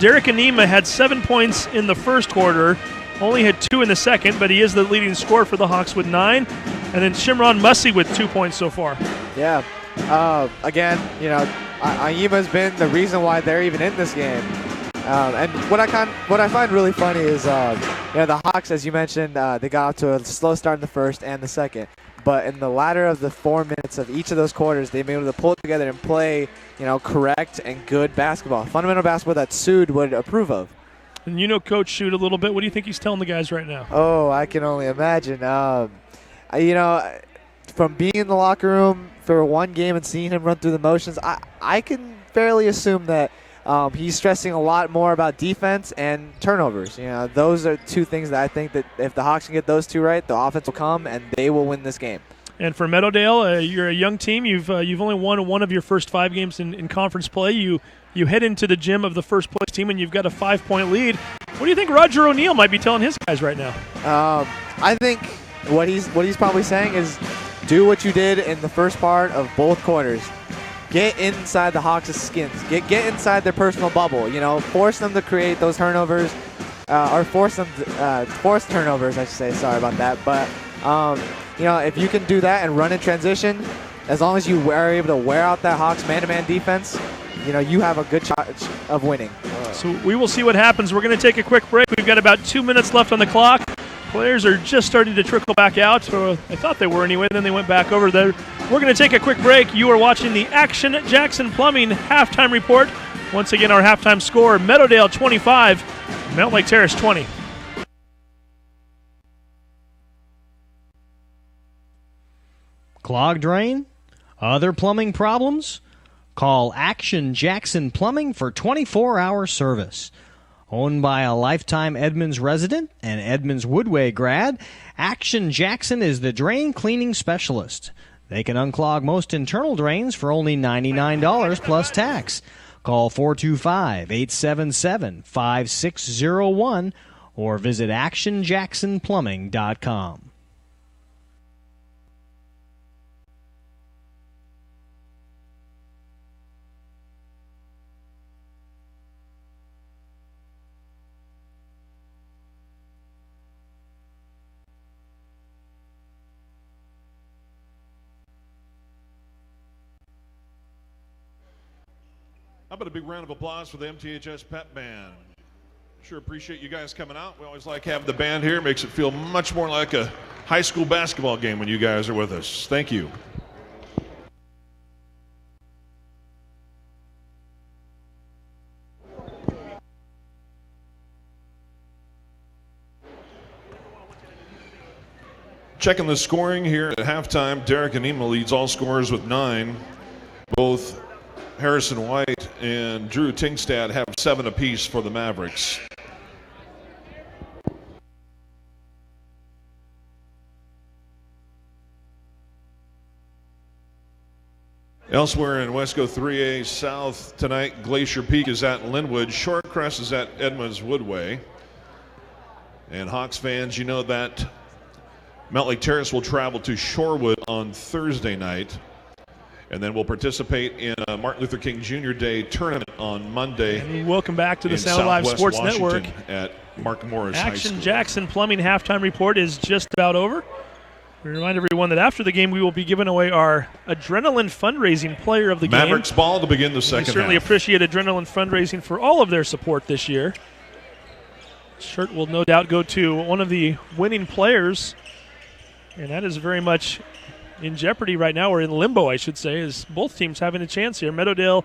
Derek Anima had 7 points in the first quarter. Only had 2 in the second, but he is the leading scorer for the Hawks with 9. And then Shimron Mussey with 2 points so far.
Yeah. Again, Aima's been the reason why they're even in this game. And what I find really funny is, the Hawks, as you mentioned, they got off to a slow start in the first and the second. But in the latter of the 4 minutes of each of those quarters, they've been able to pull it together and play, correct and good basketball. Fundamental basketball that Sood would approve of.
And Coach Shoot a little bit. What do you think he's telling the guys right now?
Oh, I can only imagine. From being in the locker room for one game and seeing him run through the motions, I can fairly assume that he's stressing a lot more about defense and turnovers. Those are 2 things that I think that if the Hawks can get those 2 right, the offense will come and they will win this game.
And for Meadowdale, you're a young team. You've only won one of your first 5 games in conference play. You head into the gym of the first place team and you've got a 5-point lead. What do you think Roger O'Neill might be telling his guys right now?
I think what he's probably saying is do what you did in the first part of both quarters. Get inside the Hawks' skins. Get inside their personal bubble. Force them to create those turnovers, or force turnovers, I should say. Sorry about that. But if you can do that and run in transition, as long as you are able to wear out that Hawks man-to-man defense, you have a good shot of winning.
So we will see what happens. We're going to take a quick break. We've got about 2 minutes left on the clock. Players are just starting to trickle back out. So I thought they were anyway, then they went back over there. We're going to take a quick break. You are watching the Action Jackson Plumbing halftime report. Once again, our halftime score, Meadowdale 25, Mountlake Terrace 20.
Clogged drain? Other plumbing problems? Call Action Jackson Plumbing for 24-hour service. Owned by a lifetime Edmonds resident and Edmonds Woodway grad, Action Jackson is the drain cleaning specialist. They can unclog most internal drains for only $99 plus tax. Call 425-877-5601 or visit actionjacksonplumbing.com.
How about a big round of applause for the MTHS Pep Band? Sure appreciate you guys coming out. We always like having the band here. Makes it feel much more like a high school basketball game when you guys are with us. Thank you. Checking the scoring here at halftime, Derek Anima leads all scorers with 9. Both Harrison White and Drew Tingstad have 7 apiece for the Mavericks. Elsewhere in Wesco 3A South tonight, Glacier Peak is at Linwood. Shorecrest is at Edmonds Woodway. And Hawks fans, you know that Mountlake Terrace will travel to Shorewood on Thursday night. And then we'll participate in a Martin Luther King Jr. Day tournament on Monday.
And welcome back to the Sound Live Sports Network.
At Mark Morris High School.
Action Jackson Plumbing halftime report is just about over. We remind everyone that after the game, we will be giving away our Adrenaline Fundraising Player of the Game.
Mavericks ball to begin the second half.
We certainly appreciate Adrenaline Fundraising for all of their support this year. Shirt will no doubt go to one of the winning players, and that is very much in jeopardy right now, or in limbo, I should say, as both teams having a chance here. Meadowdale,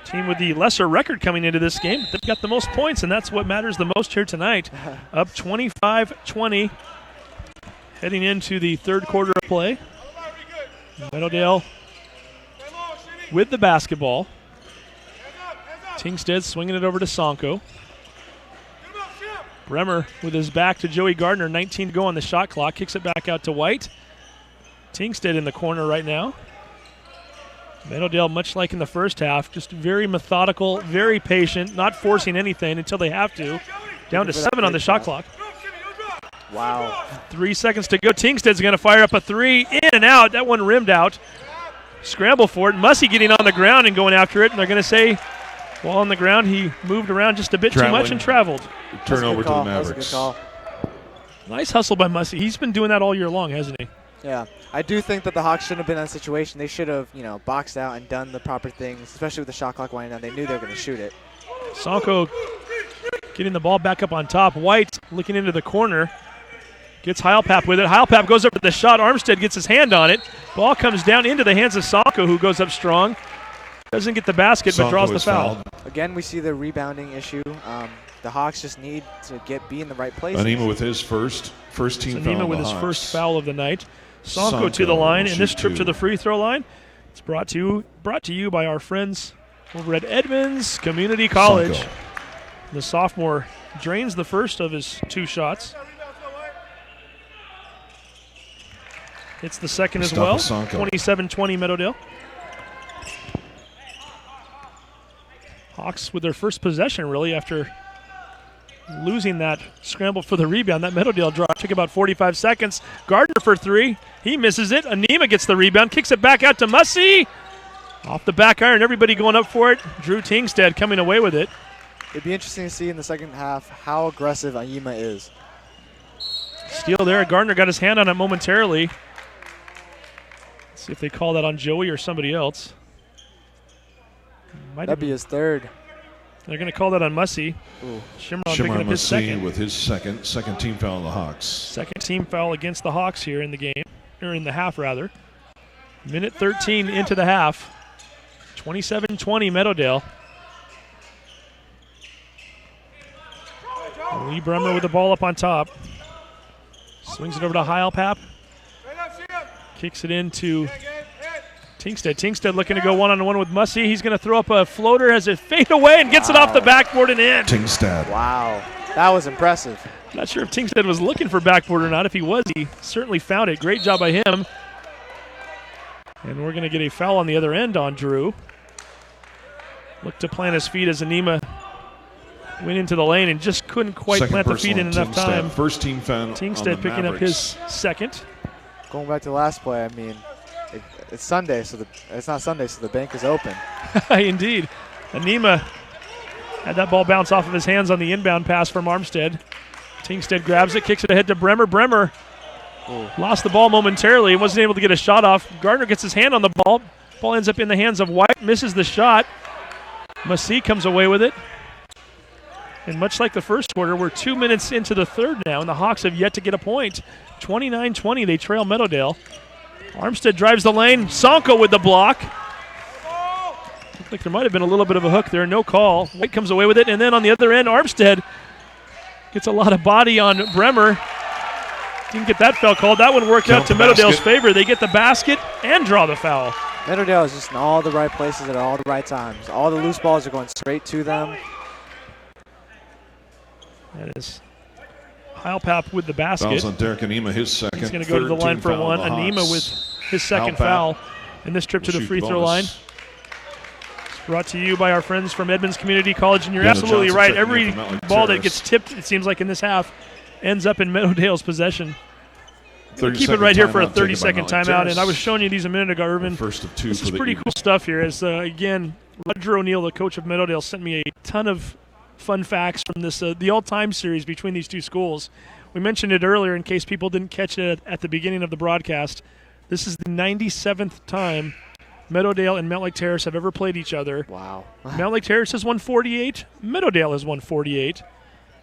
team with the lesser record coming into this game, they've got the most points, and that's what matters the most here tonight. Up 25-20, heading into the third quarter of play. Meadowdale with the basketball. Tingstead swinging it over to Sonko. Bremer with his back to Joey Gardner, 19 to go on the shot clock, kicks it back out to White. Tingstead in the corner right now. Meadowdale, much like in the first half, just very methodical, very patient, not forcing anything until they have to. Down to 7 on the shot clock.
Wow.
3 seconds to go. Tingstead's going to fire up a 3. In and out. That one rimmed out. Scramble for it. Mussey getting on the ground and going after it. And they're going to say, while on the ground, he moved around just a bit too much and traveled.
Turnover to the Mavericks.
That was a good call.
Nice hustle by Mussey. He's been doing that all year long, hasn't he?
Yeah, I do think that the Hawks shouldn't have been in that situation. They should have, boxed out and done the proper things, especially with the shot clock winding down. They knew they were going to shoot it.
Sonko getting the ball back up on top. White looking into the corner. Gets Heilpap with it. Heilpap goes up to the shot. Armstead gets his hand on it. Ball comes down into the hands of Sonko, who goes up strong. Doesn't get the basket, but draws the foul.
Again, we see the rebounding issue. The Hawks just need to be in the right place.
Anima with his first team foul.
Anima with his first foul of the night. Sonko to the line, and this trip to the free throw line, it's brought to you by our friends over at Edmonds Community College.
Sonko.
The sophomore drains the first of his 2 shots. It's the second as well. 27-20 Meadowdale. Hawks with their first possession, really, after losing that scramble for the rebound. That Meadowdale draw took about 45 seconds. Gardner for 3. He misses it. Anima gets the rebound, kicks it back out to Mussey. Off the back iron, everybody going up for it. Drew Tingstead coming away with it.
It'd be interesting to see in the second half how aggressive Anima is.
Steal there. Gardner got his hand on it momentarily. Let's see if they call that on Joey or somebody else.
That'd be his third.
They're going to call that on Mussey. Shimron picking up his second.
with his second team foul on the Hawks.
Second team foul against the Hawks here in the game, or in the half rather. Minute 13 into the half. 27-20 Meadowdale. Lee Bremer with the ball up on top. Swings it over to Heilpap. Kicks it into Tingstead. Tingstead looking to go one-on-one with Mussey. He's going to throw up a floater as it fade away and gets it off the backboard and in.
Tingstead.
Wow, that was impressive.
Not sure if Tingstead was looking for backboard or not. If he was, he certainly found it. Great job by him. And we're going to get a foul on the other end on Drew. Looked to plant his feet as Anima went into the lane and just couldn't quite plant the feet in enough time.
First team foul.
Tingstead picking up his second.
Going back to the last play, I mean, it's Sunday, so it's not Sunday, so the bank is open.
Indeed. Anima had that ball bounce off of his hands on the inbound pass from Armstead. Tingstead grabs it, kicks it ahead to Bremer. Bremer lost the ball momentarily and wasn't able to get a shot off. Gardner gets his hand on the ball. Ball ends up in the hands of White, misses the shot. Massey comes away with it. And much like the first quarter, we're 2 minutes into the third now, and the Hawks have yet to get a point. 29-20, they trail Meadowdale. Armstead drives the lane. Sonko with the block. Looked like there might have been a little bit of a hook there. No call. White comes away with it, and then on the other end, Armstead gets a lot of body on Bremer. Didn't get that foul called. That one worked out to Meadowdale's favor. They get the basket and draw the foul.
Meadowdale is just in all the right places at all the right times. All the loose balls are going straight to them.
That is Heilpap with the basket.
Fouls on Derek Anima, his second.
He's going to go to the line for one. Anima with his second foul in this trip to the free throw line. It's brought to you by our friends from Edmonds Community College, and you're absolutely right. Every ball that gets tipped, it seems like in this half, ends up in Meadowdale's possession. Keep it right here for a 30-second timeout, and I was showing you these a minute ago, Irvin.
First of two.
This is pretty cool stuff here. As again, Roger O'Neill, the coach of Meadowdale, sent me a ton of fun facts from this the all-time series between these two schools. We mentioned it earlier in case people didn't catch it at the beginning of the broadcast. This is the 97th time Meadowdale and Mountlake Terrace have ever played each other.
Wow.
Mountlake Terrace has won 48. Meadowdale has won 48.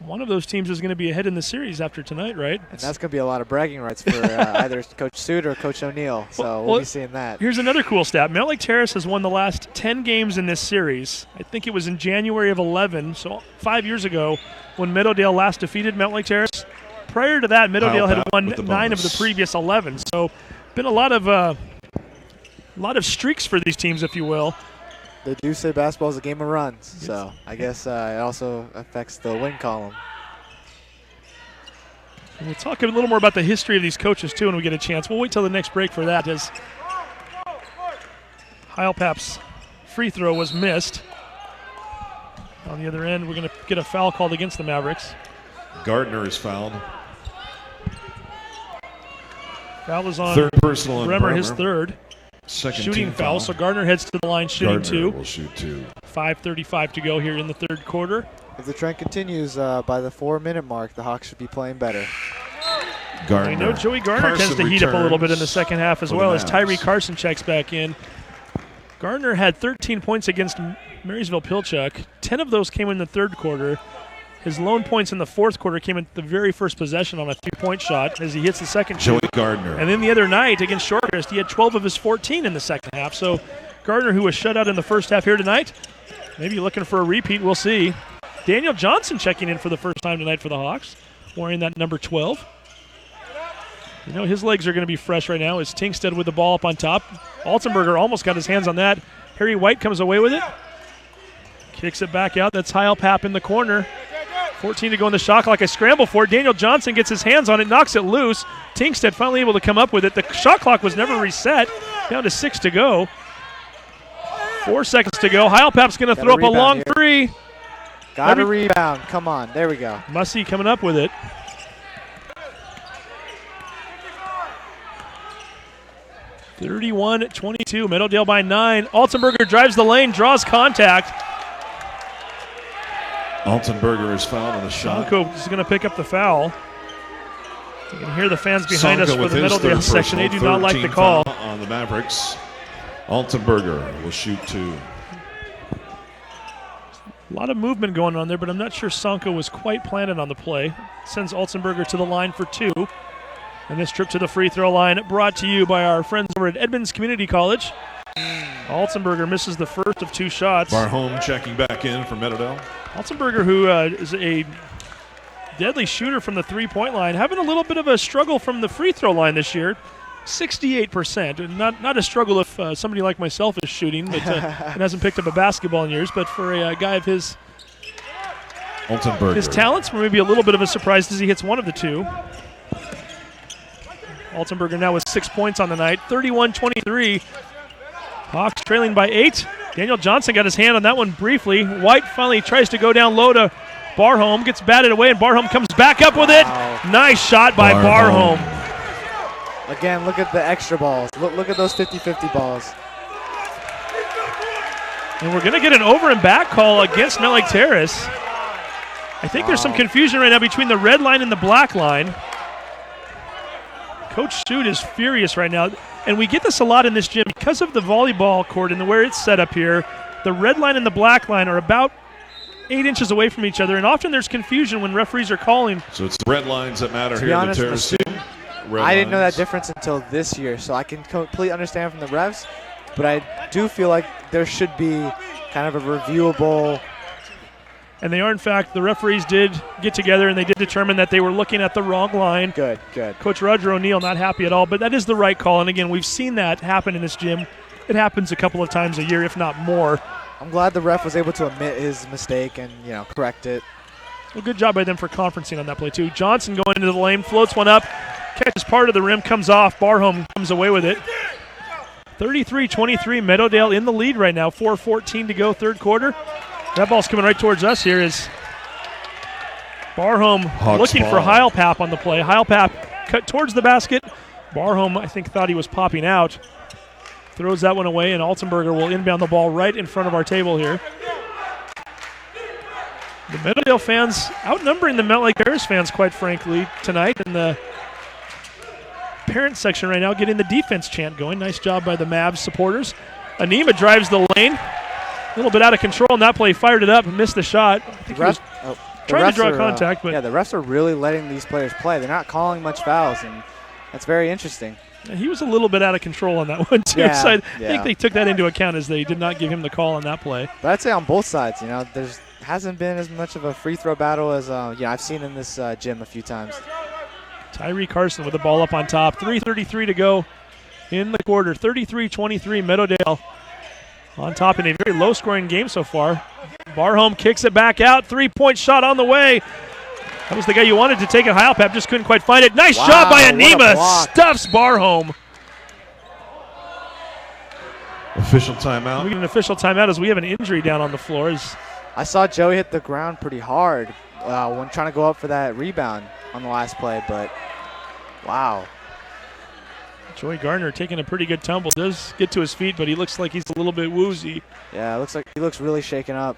One of those teams is going to be ahead in the series after tonight, right?
And that's going to be a lot of bragging rights for either Coach Suit or Coach O'Neill, so we'll be seeing that.
Here's another cool stat. Mountlake Terrace has won the last 10 games in this series. I think it was in January of 11, so 5 years ago, when Meadowdale last defeated Mountlake Terrace. Prior to that, Meadowdale had won 9 of the previous 11, so been a lot of streaks for these teams, if you will.
They do say basketball is a game of runs, so I guess it also affects the win column.
And we'll talk a little more about the history of these coaches, too, when we get a chance. We'll wait till the next break for that, as Heilpap's free throw was missed. On the other end, we're going to get a foul called against the Mavericks.
Gardner is fouled.
Foul is on
third personal on
Bremer, his third.
Second
shooting foul, so Gardner heads to the line shooting
Gardner
two.
will shoot two.
5:35 to go here in the third quarter.
If the trend continues by the 4-minute mark, the Hawks should be playing better.
Gardner.
I know Joey Gardner tends to heat up a little bit in the second half as well, as Tyree Carson checks back in. Gardner had 13 points against Marysville Pilchuck. 10 of those came in the third quarter. His lone points in the fourth quarter came at the very first possession on a 3-point shot as he hits the second
Joey
shoot.
Gardner.
And then the other night against Shortcrest, he had 12 of his 14 in the second half. So Gardner, who was shut out in the first half here tonight, maybe looking for a repeat. We'll see. Daniel Johnson checking in for the first time tonight for the Hawks, wearing that number 12. You know, his legs are going to be fresh right now as Tingstead with the ball up on top. Altenberger almost got his hands on that. Harry White comes away with it. Kicks it back out. That's Heilpap in the corner. 14 to go in the shot clock. A scramble for it. Daniel Johnson gets his hands on it, knocks it loose. Tingstead finally able to come up with it. The shot clock was never reset. Down to 6 to go. 4 seconds to go. Heilpap's going to throw up a long three.
Got a rebound. Come on. There we go.
Mussey coming up with it. (31-22). Meadowdale by 9. Altenberger drives the lane, draws contact.
Altenberger is fouled on the shot.
Sonko is going to pick up the foul. You can hear the fans behind us for the Meadowdale section. They do not like the call.
On the Mavericks. Altenberger will shoot two.
A lot of movement going on there, but I'm not sure Sonko was quite planted on the play. Sends Altenberger to the line for two. And this trip to the free throw line brought to you by our friends over at Edmonds Community College. Altenberger misses the first of 2 shots.
Barhome checking back in for Meadowdale.
Altenberger, who is a deadly shooter from the 3-point line, having a little bit of a struggle from the free throw line this year. 68%. Not a struggle if somebody like myself is shooting, but and hasn't picked up a basketball in years. But for a guy of his talents, maybe a little bit of a surprise as he hits one of the two. Altenberger now with 6 points on the night, 31-23. Hawks trailing by 8. Daniel Johnson got his hand on that one briefly. White finally tries to go down low to Barholm, gets batted away, and Barholm comes back up with it. Nice shot by Barholm.
Again, look at the extra balls. Look at those 50-50 balls.
And we're going to get an over and back call against Mountlake Terrace. I think there's some confusion right now between the red line and the black line. Coach Sood is furious right now. And we get this a lot in this gym because of the volleyball court and where it's set up here. The red line and the black line are about 8 inches away from each other, and often there's confusion when referees are calling.
So it's the red lines that matter here in the Terrace.
I didn't know that difference until this year, so I can completely understand from the refs, but I do feel like there should be kind of a reviewable.
And they are, in fact, the referees did get together and they did determine that they were looking at the wrong line.
Good.
Coach Roger O'Neill not happy at all, but that is the right call. And again, we've seen that happen in this gym. It happens a couple of times a year, if not more.
I'm glad the ref was able to admit his mistake and, correct it.
Well, good job by them for conferencing on that play, too. Johnson going into the lane, floats one up, catches part of the rim, comes off. Barholm comes away with it. 33-23, Meadowdale in the lead right now. 4:14 to go, third quarter. That ball's coming right towards us here as Barholm looking for Heilpap on the play. Heilpap cut towards the basket. Barholm, I think, thought he was popping out. Throws that one away, and Altenberger will inbound the ball right in front of our table here. The Meadowdale fans outnumbering the Mountlake Terrace fans, quite frankly, tonight. And the parent section right now getting the defense chant going. Nice job by the Mavs supporters. Anima drives the lane. A little bit out of control on that play. Fired it up and missed the shot. I think he was trying to draw contact. But
the refs are really letting these players play. They're not calling much fouls, and that's very interesting.
He was a little bit out of control on that one, too.
Yeah,
so I think they took that into account as they did not give him the call on that play.
But I'd say on both sides, there's hasn't been as much of a free throw battle as I've seen in this gym a few times.
Tyree Carson with the ball up on top. 3:33 to go in the quarter. 33-23, Meadowdale on top in a very low-scoring game so far. Barholm kicks it back out. 3-point shot on the way. That was the guy you wanted to take it. Heilpap just couldn't quite find it. Nice job by Anima. Stuffs Barholm.
Official timeout.
We get an official timeout as we have an injury down on the floor.
I saw Joey hit the ground pretty hard when trying to go up for that rebound on the last play, but wow.
Joey Gardner taking a pretty good tumble. Does get to his feet, but he looks like he's a little bit woozy.
Yeah, it looks like he looks really shaken up.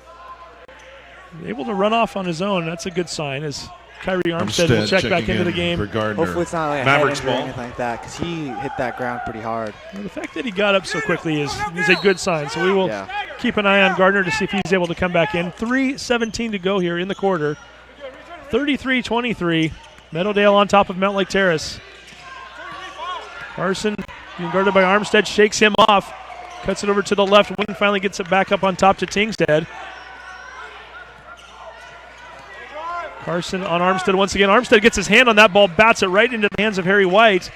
Able to run off on his own. That's a good sign as Kyrie Armstead will check back into the game.
Hopefully it's not like a head injury or anything like that, because he hit that ground pretty hard.
Well, the fact that he got up so quickly is a good sign. So we will keep an eye on Gardner to see if he's able to come back in. 3:17 to go here in the quarter. 33-23. Meadowdale on top of Mountlake Terrace. Carson being guarded by Armstead, shakes him off. Cuts it over to the left wing, finally gets it back up on top to Tingstead. Carson on Armstead once again. Armstead gets his hand on that ball, bats it right into the hands of Harry White.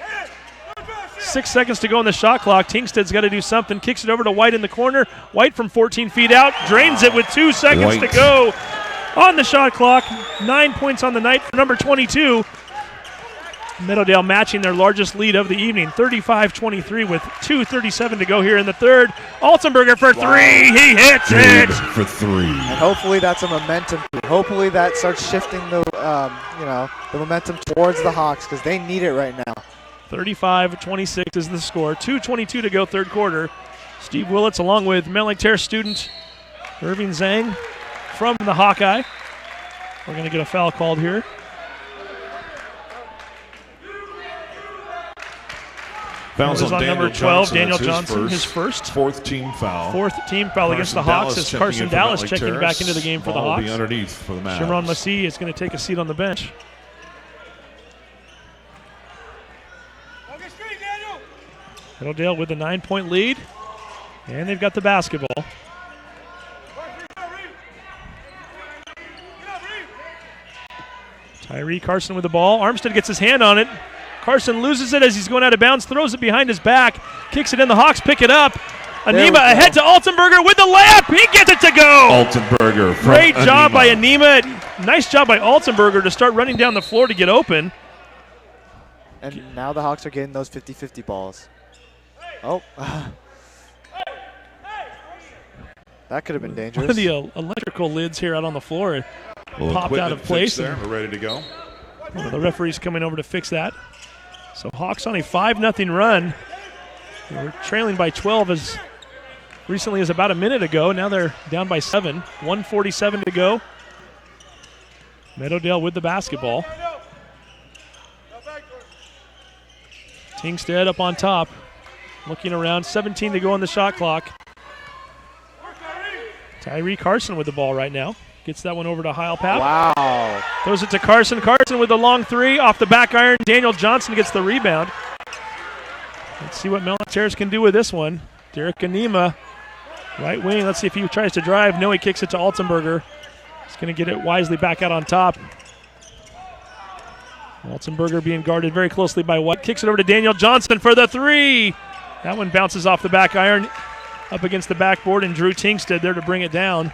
6 seconds to go on the shot clock. Tingsted's got to do something. Kicks it over to White in the corner. White from 14 feet out. Drains it with 2 seconds to go on the shot clock. 9 points on the night for number 22. Meadowdale matching their largest lead of the evening, 35-23 with 2:37 to go here in the third. Altenberger for three. He hits it.
For three.
And hopefully that's a momentum. Hopefully that starts shifting the the momentum towards the Hawks, because they need it right now.
35-26 is the score. 2:22 to go third quarter. Steve Willits along with Mountlake Terrace student Irving Zhang from the Hawkeye. We're going to get a foul called here.
Fouls on
number 12, Daniel Johnson, his first.
Fourth team foul.
Fourth team foul against the Hawks as Carson Dallas checking back into the game for the Hawks.
Ball will be underneath for the Mavs.
Sharon Massey is going to take a seat on the bench. Meadowdale with a 9-point lead, and they've got the basketball. Tyree Carson with the ball. Armstead gets his hand on it. Carson loses it as he's going out of bounds, throws it behind his back, kicks it in. The Hawks pick it up.
There we
Anima
go.
ahead to Altenberger with the layup. He gets it to go.
Altenberger from
Great job
Anima.
by Anima. Nice job by Altenberger to start running down the floor to get open.
And now the Hawks are getting those 50-50 balls. Oh. That could have been dangerous.
One of the electrical lids here out on the floor
A little
popped out of
equipment
place.
fix there. We're ready to go.
One of the referees coming over to fix that. So Hawks on a 5-0 run. They were trailing by 12 as recently as about a minute ago. Now they're down by 7. 1:47 to go. Meadowdale with the basketball. Tingstead up on top. Looking around. 17 to go on the shot clock. Tyree Carson with the ball right now. Gets that one over to Heilpap.
Wow.
Throws it to Carson. Carson with the long three off the back iron. Daniel Johnson gets the rebound. Let's see what Mountlake Terrace can do with this one. Derek Anima, right wing. Let's see if he tries to drive. No, he kicks it to Altenberger. He's going to get it wisely back out on top. Altenberger being guarded very closely by White. Kicks it over to Daniel Johnson for the three. That one bounces off the back iron up against the backboard, and Drew Tingstead there to bring it down.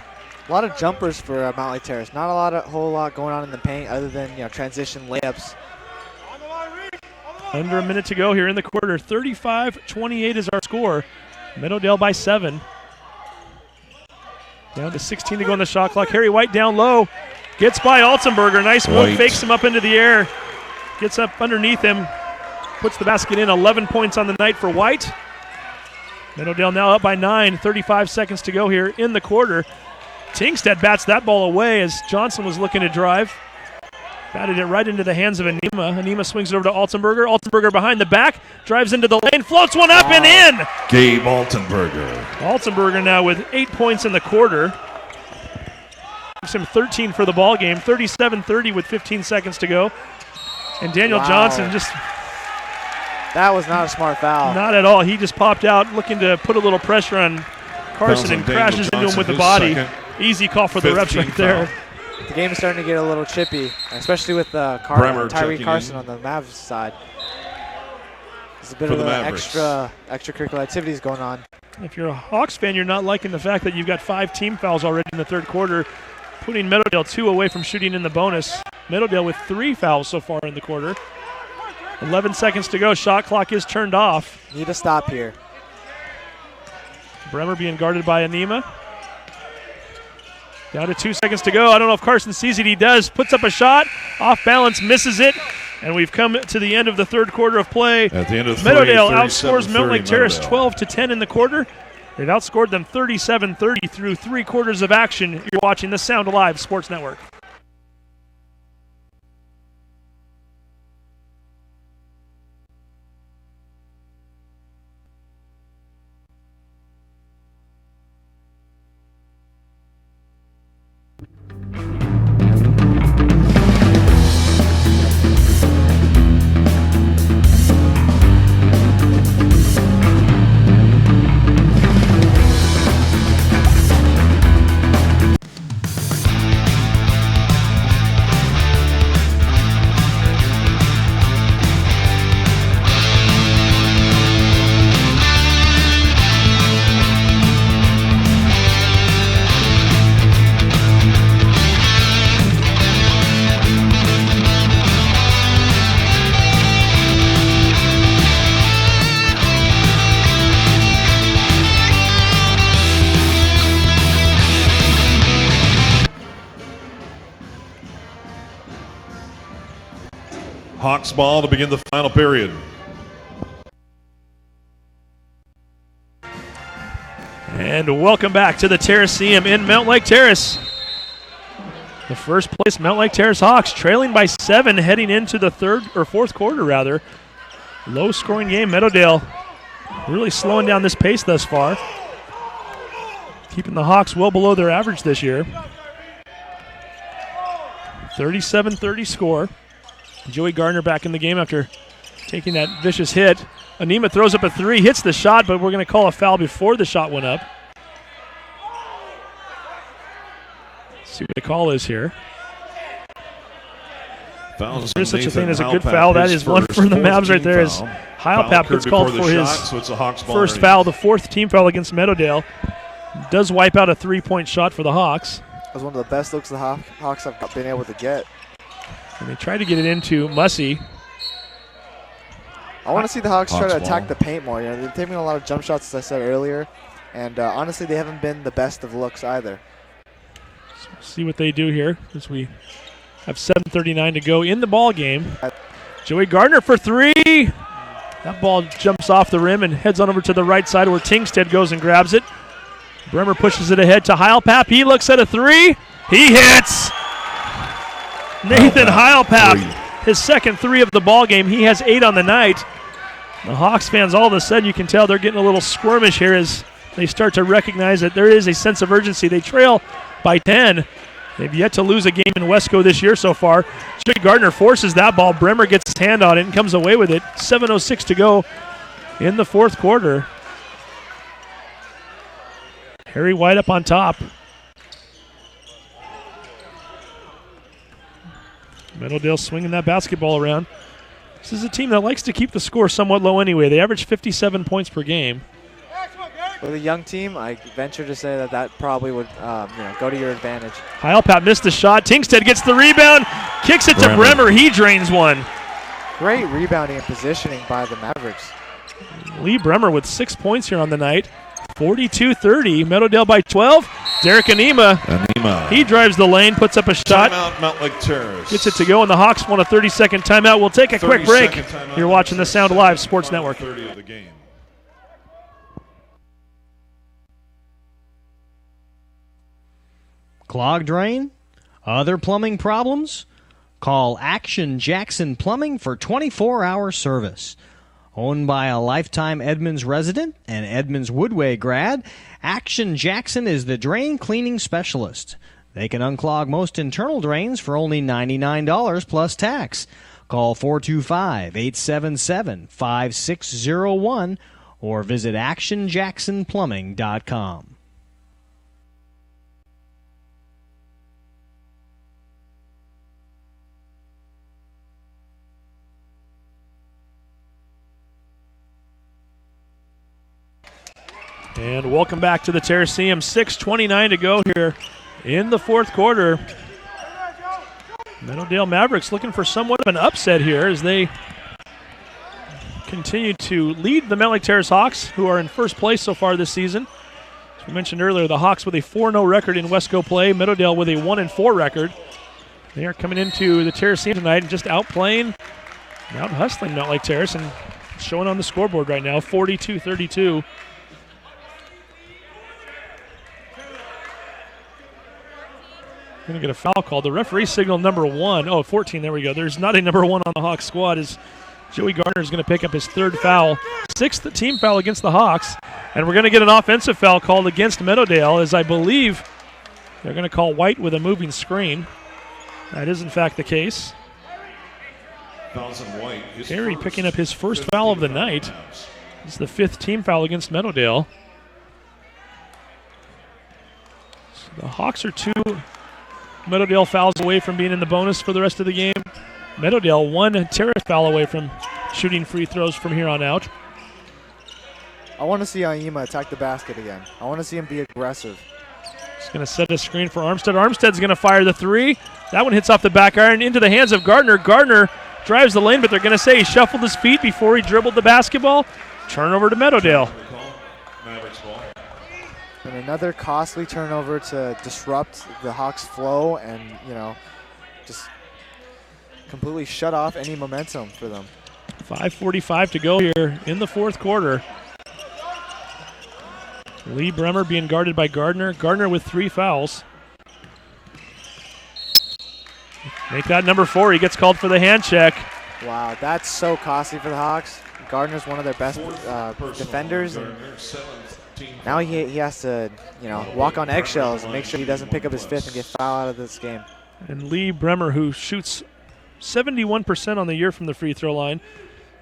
A lot of jumpers for Mountlake Terrace. Not a whole lot going on in the paint other than transition layups.
Under a minute to go here in the quarter. 35-28 is our score. Meadowdale by 7. Down to 16 to go on the shot clock. Harry White down low. Gets by Altenberger. Nice move.
White.
Fakes him up into the air. Gets up underneath him. Puts the basket in. 11 points on the night for White. Meadowdale now up by 9. 35 seconds to go here in the quarter. Tingstead bats that ball away as Johnson was looking to drive. Batted it right into the hands of Anima. Anima swings it over to Altenberger. Altenberger behind the back. Drives into the lane. Floats one up and in.
Gabe Altenberger.
Altenberger now with 8 points in the quarter. Gives him 13 for the ball game. 37-30 with 15 seconds to go. And Daniel
Wow.
Johnson just
That was not a smart foul.
not at all. He just popped out looking to put a little pressure on Carson
Fouls on
and
Daniel
crashes into him
Johnson,
with the
his
body.
second.
Easy call for the refs
15
right there.
foul.
The game is starting to get a little chippy, especially with
Bremer
Tyree
checking
Carson
in.
on the Mavs side. There's a bit
For
of
the Mavericks.
extracurricular activities going on.
If you're a Hawks fan, you're not liking the fact that you've got 5 team fouls already in the third quarter, putting Meadowdale 2 away from shooting in the bonus. Meadowdale with 3 fouls so far in the quarter. 11 seconds to go. Shot clock is turned off.
Need to stop here.
Bremer being guarded by Anima. Down to 2 seconds to go. I don't know if Carson sees it. He does. Puts up a shot. Off balance. Misses it. And we've come to the end of the third quarter of play.
At the end of 3,
Meadowdale outscores
37-30
Mountlake Terrace
Meadowdale.
12-10 in the quarter. They've outscored them 37-30 through 3 quarters of action. You're watching the Sound Alive Sports Network.
Hawks ball to begin the final period.
And welcome back to the Terraceum in Mountlake Terrace. The first place Mountlake Terrace Hawks trailing by 7 heading into the fourth quarter rather. Low scoring game. Meadowdale really slowing down this pace thus far. Keeping the Hawks well below their average this year. 37-30 score. Joey Gardner back in the game after taking that vicious hit. Anima throws up a 3, hits the shot, but we're going to call a foul before the shot went up. See what the call is here.
Fouls
There's
on
such a thing
Nathan
as a good
Heilpap,
foul. That
his
is one
first,
for the
fourth
Mavs right
team
there. As
foul.
Heilpap
Foul
gets
occurred
called
before
for
the
his
shot, so it's a Hawks ball
first
underneath.
foul, the fourth team foul against Meadowdale. Does wipe out a three-point shot for the Hawks.
That was one of the best looks the Hawks have been able to get.
And they try to get it into Mussey.
I want to see the Hawks try
Hawks
to attack
ball.
the paint more. You know, they're taking a lot of jump shots, as I said earlier, and honestly, they haven't been the best of looks either.
So we'll see what they do here as we have 7:39 to go in the ball game. Joey Gardner for three. That ball jumps off the rim and heads on over to the right side where Tingstead goes and grabs it. Bremer pushes it ahead to Heilpap. He looks at a three. He hits. Nathan Heilpap, his second three of the ball game. He has 8 on the night. The Hawks fans, all of a sudden, you can tell they're getting a little squirmish here as they start to recognize that there is a sense of urgency. They trail by 10. They've yet to lose a game in Wesco this year so far. Joey Gardner forces that ball. Bremer gets his hand on it and comes away with it. 7:06 to go in the fourth quarter. Harry White up on top. Meadowdale swinging that basketball around. This is a team that likes to keep the score somewhat low anyway. They average 57 points per game.
With a young team, I venture to say that probably would go to your advantage.
Heilpap missed the shot. Tingstead gets the rebound, kicks it to Bremer. He drains one.
Great rebounding and positioning by the Mavericks.
Lee Bremer with 6 points here on the night. 42-30. Meadowdale by 12. Derek Anima. He drives the lane, puts up a shot.
Timeout, Mountlake Terrace.
Gets it to go, and the Hawks want a 30-second timeout. We'll take a quick break.
30-second timeout.
You're watching the Sound Live Sports Network.
30 of the game.
Clogged drain? Other plumbing problems? Call Action Jackson Plumbing for 24-hour service. Owned by a lifetime Edmonds resident and Edmonds Woodway grad, Action Jackson is the drain cleaning specialist. They can unclog most internal drains for only $99 plus tax. Call 425-877-5601 or visit actionjacksonplumbing.com.
And welcome back to the Terraceum. 6:29 to go here in the fourth quarter. Meadowdale Mavericks looking for somewhat of an upset here as they continue to lead the Mountlake Terrace Hawks, who are in first place so far this season. As we mentioned earlier, the Hawks with a 4-0 record in Wesco play, Meadowdale with a 1-4 record. They are coming into the Terraceum tonight and just outplaying, out-hustling Mountlake Terrace and showing on the scoreboard right now, 42-32. Going to get a foul called. The referee signaled number 1. Oh, 14, there we go. There's not a number 1 on the Hawks squad as Joey Gardner is going to pick up his third foul. 6th team foul against the Hawks. And we're going to get an offensive foul called against Meadowdale as I believe they're going to call White with a moving screen. That is, in fact, the case.
Fouls on White.
Harry picking up his first foul of the night. It's the 5th team foul against Meadowdale. So the Hawks are 2 Meadowdale fouls away from being in the bonus for the rest of the game. Meadowdale 1 Terrace foul away from shooting free throws from here on out.
I want to see Aima attack the basket again. I want to see him be aggressive.
He's going to set a screen for Armstead. Armstead's going to fire the 3. That one hits off the back iron into the hands of Gardner. Gardner drives the lane, but they're going to say he shuffled his feet before he dribbled the basketball. Turnover to Meadowdale.
Mavericks ball.
And another costly turnover to disrupt the Hawks' flow and, just completely shut off any momentum for them.
5:45 to go here in the fourth quarter. Lee Bremer being guarded by Gardner. Gardner with 3 fouls. Make that number 4. He gets called for the hand check.
Wow, that's so costly for the Hawks. Gardner's one of their best defenders. And now he has to, walk on eggshells and make sure he doesn't pick up his 5th and get fouled out of this game.
And Lee Bremer, who shoots 71% on the year from the free throw line,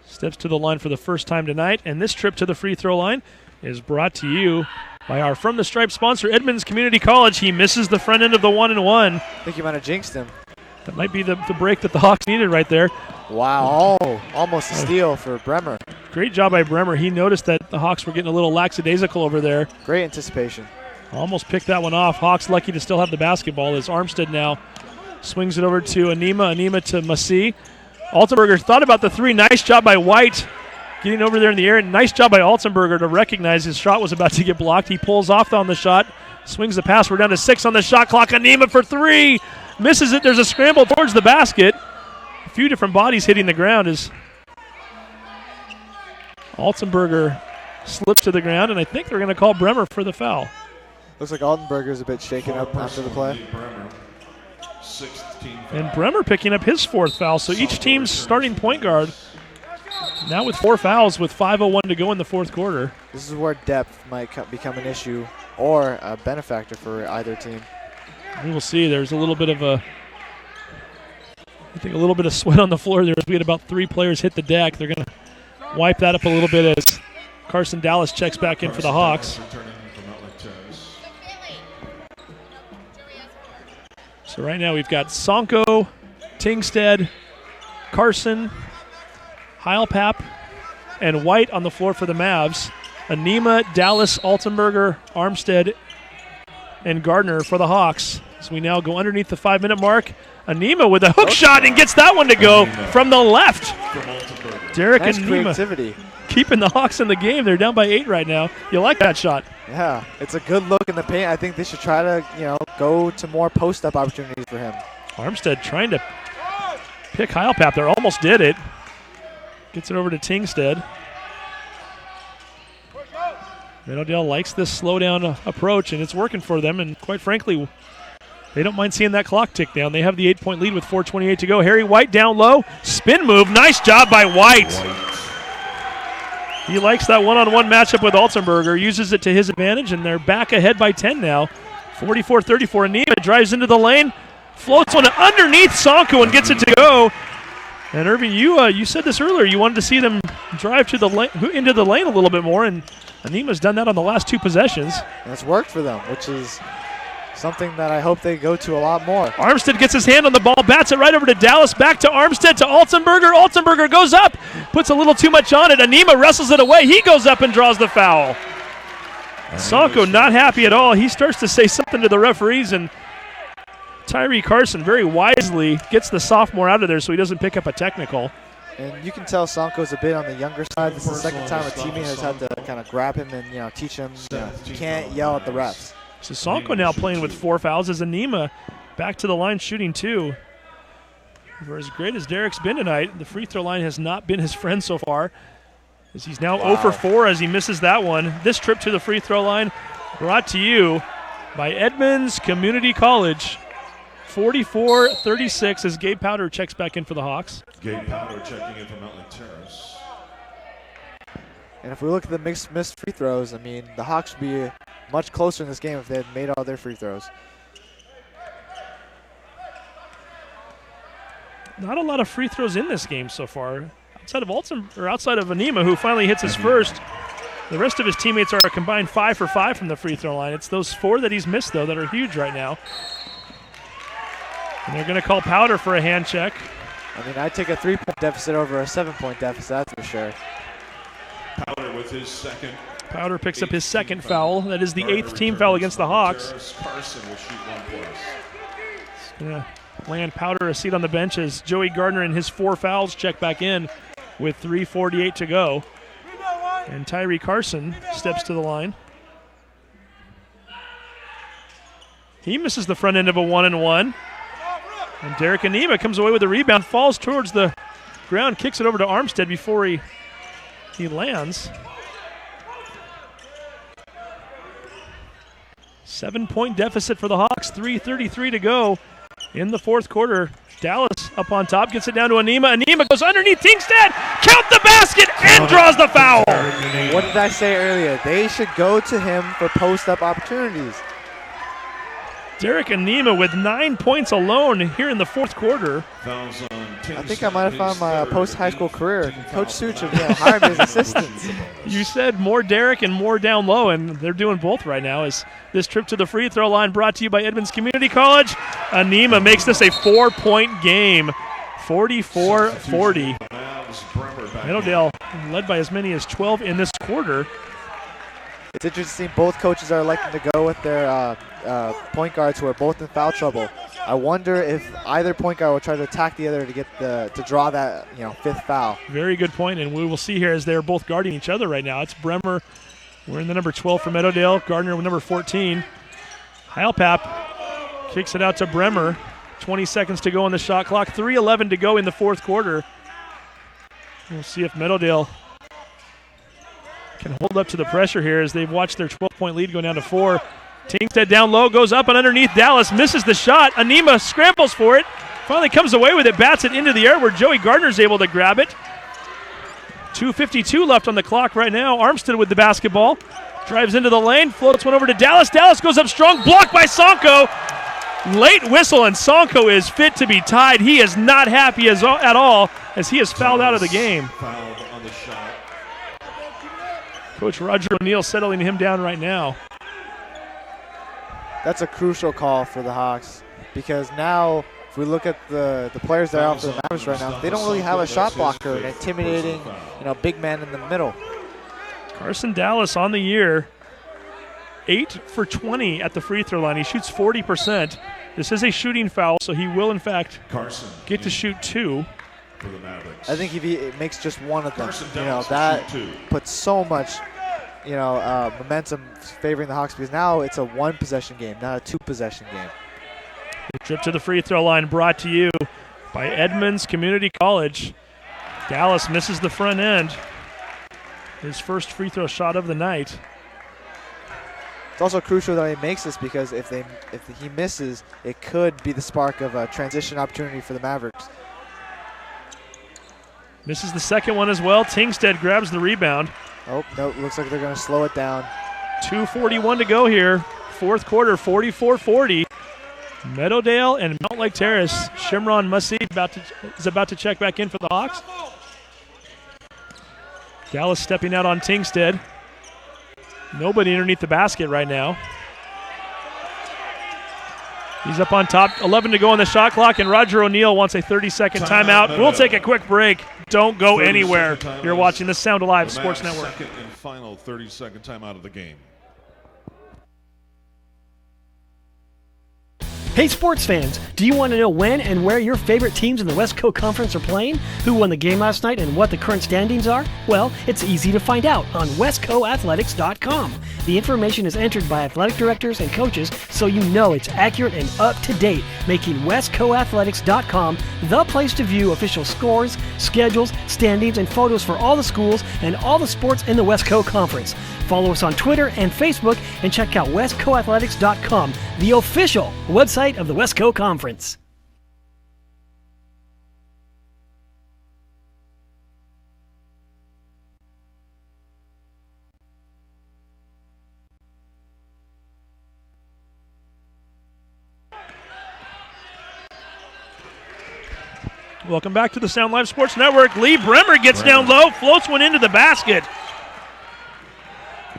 steps to the line for the first time tonight. And this trip to the free throw line is brought to you by our From the Stripe sponsor, Edmonds Community College. He misses the front end of the 1-and-1.
I think you might have jinxed him.
That might be the break that the Hawks needed right there.
Wow, almost a steal for Bremer.
Great job by Bremer. He noticed that the Hawks were getting a little lackadaisical over there.
Great anticipation.
Almost picked that one off. Hawks lucky to still have the basketball as Armstead now swings it over to Anima. Anima to Massey. Altenberger thought about the three. Nice job by White getting over there in the air. Nice job by Altenberger to recognize his shot was about to get blocked. He pulls off on the shot, swings the pass. We're down to 6 on the shot clock. Anima for 3. Misses it. There's a scramble towards the basket. A few different bodies hitting the ground as Altenberger slips to the ground, and I think they're going to call Bremer for the foul.
Looks like Altenberger's a bit shaken up after the play.
Bremer, 16
And Bremer picking up his 4th foul. So each team's starting point guard now with 4 fouls with 5:01 to go in the 4th quarter.
This is where depth might become an issue or a benefactor for either team.
We will see. There's a little bit of a sweat on the floor there. We had about 3 players hit the deck. They're going to wipe that up a little bit as Carson Dallas checks back in for the Hawks. So right now we've got Sonko, Tingstead, Carson, Heilpap, and White on the floor for the Mavs. Anima, Dallas, Altenberger, Armstead, and Gardner for the Hawks. So we now go underneath the 5-minute mark. Anima with a hook shot and gets that one to go from the left. Derek
Nice
Anima
creativity.
keeping the Hawks in the game. They're down by 8 right now. You like that shot?
Yeah, it's a good look in the paint. I think they should try to, go to more post-up opportunities for him.
Armstead trying to pick Heilpap there. Almost did it. Gets it over to Tingstead. Meadowdale likes this slow-down approach, and it's working for them. And quite frankly, they don't mind seeing that clock tick down. They have the 8-point lead with 4:28 to go. Harry White down low. Spin move. Nice job by White. He likes that one-on-one matchup with Altenberger, uses it to his advantage, and they're back ahead by 10 now. 44-34. Anima drives into the lane, floats one underneath Sonko and gets it to go. And Irving, you said this earlier. You wanted to see them drive to into the lane a little bit more, and Anima's done that on the last 2 possessions.
And it's worked for them, which is something that I hope they go to a lot more.
Armstead gets his hand on the ball, bats it right over to Dallas, back to Armstead to Altenberger. Altenberger goes up, puts a little too much on it. Anima wrestles it away. He goes up and draws the foul. Sonko not happy at all. He starts to say something to the referees, and Tyree Carson very wisely gets the sophomore out of there so he doesn't pick up a technical.
And you can tell Sonko's a bit on the younger side. This is the second time a teammate has had to kind of grab him and teach him you can't yell at the refs.
So Sonko now playing with 4 fouls as Anima back to the line shooting 2. For as great as Derek's been tonight, the free throw line has not been his friend so far, as he's now 0 for 4 as he misses that one. This trip to the free throw line brought to you by Edmonds Community College. 44-36 as Gabe Powder checks back in for the Hawks.
Gabe Powder checking in from Mountlake Terrace.
And if we look at the missed free throws, I mean, the Hawks would be much closer in this game if they had made all their free throws.
Not a lot of free throws in this game so far. Outside of Anima, who finally hits his first, the rest of his teammates are a combined 5 for 5 from the free throw line. It's those 4 that he's missed, though, that are huge right now. And they're going to call Powder for a hand check.
I mean, I'd take a 3-point deficit over a 7-point deficit, that's for sure.
Powder with his second.
Powder picks up his second foul. That is the 8th team foul against the Hawks.
Carson will shoot 1 plus.
Going to land Powder a seat on the bench as Joey Gardner and his 4 fouls check back in with 3:48 to go. And Tyree Carson steps to the line. He misses the front end of a 1-and-1. And Derek Anima comes away with a rebound, falls towards the ground, kicks it over to Armstead before he lands. 7-point deficit for the Hawks, 3:33 to go in the 4th quarter. Dallas up on top, gets it down to Anima. Anima goes underneath Tingstead, count the basket, and draws the foul.
What did I say earlier? They should go to him for post-up opportunities.
Derek Anima with 9 points alone here in the fourth quarter.
I think I might have found my post-high school career. Coach Such hired me as assistants.
You said more Derek and more down low, and they're doing both right now. As this trip to the free throw line brought to you by Edmonds Community College. Anima makes this a 4-point game, 44-40. Meadowdale led by as many as 12 in this quarter.
It's interesting. Both coaches are electing to go with their point guards who are both in foul trouble. I wonder if either point guard will try to attack the other to get to draw that fifth foul.
Very good point, and we will see here as they're both guarding each other right now. It's Bremer wearing the number 12 for Meadowdale, Gardner with number 14. Heilpap kicks it out to Bremer. 20 seconds to go on the shot clock. 3:11 to go in the fourth quarter. We'll see if Meadowdale can hold up to the pressure here as they've watched their 12-point lead go down to 4. Tingstead down low, goes up and underneath Dallas, misses the shot. Anima scrambles for it, finally comes away with it, bats it into the air where Joey Gardner's able to grab it. 2:52 left on the clock right now. Armstead with the basketball. Drives into the lane, floats one over to Dallas. Dallas goes up strong, blocked by Sonko. Late whistle, and Sonko is fit to be tied. He is not happy at all as he is fouled out of the game.
Fouled on the shot.
Coach Roger O'Neill settling him down right now.
That's a crucial call for the Hawks because now if we look at the players that are out for the Mavericks right now, they don't really have a shot blocker, an intimidating big man in the middle.
Carson Dallas on the year, 8 for 20 at the free throw line. He shoots 40%. This is a shooting foul, so he will, in fact, get to shoot 2.
For the Mavericks.
I think if he makes just one of them,
Dallas
that
shoot 2.
puts so much, momentum favoring the Hawks because now it's a one-possession game, not a two-possession game.
The trip to the free throw line brought to you by Edmonds Community College. Dallas misses the front end. His first free throw shot of the night.
It's also crucial that he makes this because if he misses, it could be the spark of a transition opportunity for the Mavericks.
Misses the second one as well. Tingstead grabs the rebound.
Oh, no, looks like they're going to slow it down.
2:41 to go here. Fourth quarter, 44-40. Meadowdale and Mountlake Terrace. Shimron Mussey is about to check back in for the Hawks. Dallas stepping out on Tingstead. Nobody underneath the basket right now. He's up on top. 11 to go on the shot clock, and Roger O'Neill wants a 30-second timeout. We'll take a quick break. Don't go anywhere. You're watching the Sound Alive Sports Network.
Second and final 30-second timeout of the game.
Hey sports fans, do you want to know when and where your favorite teams in the West Coast Conference are playing? Who won the game last night and what the current standings are? Well, it's easy to find out on westcoathletics.com. The information is entered by athletic directors and coaches so you know it's accurate and up to date, making westcoathletics.com the place to view official scores, schedules, standings, and photos for all the schools and all the sports in the West Coast Conference. Follow us on Twitter and Facebook and check out westcoathletics.com, the official website of the West Coast Conference.
Welcome back to the Sound Live Sports Network. Lee Bremer gets down low, floats one into the basket.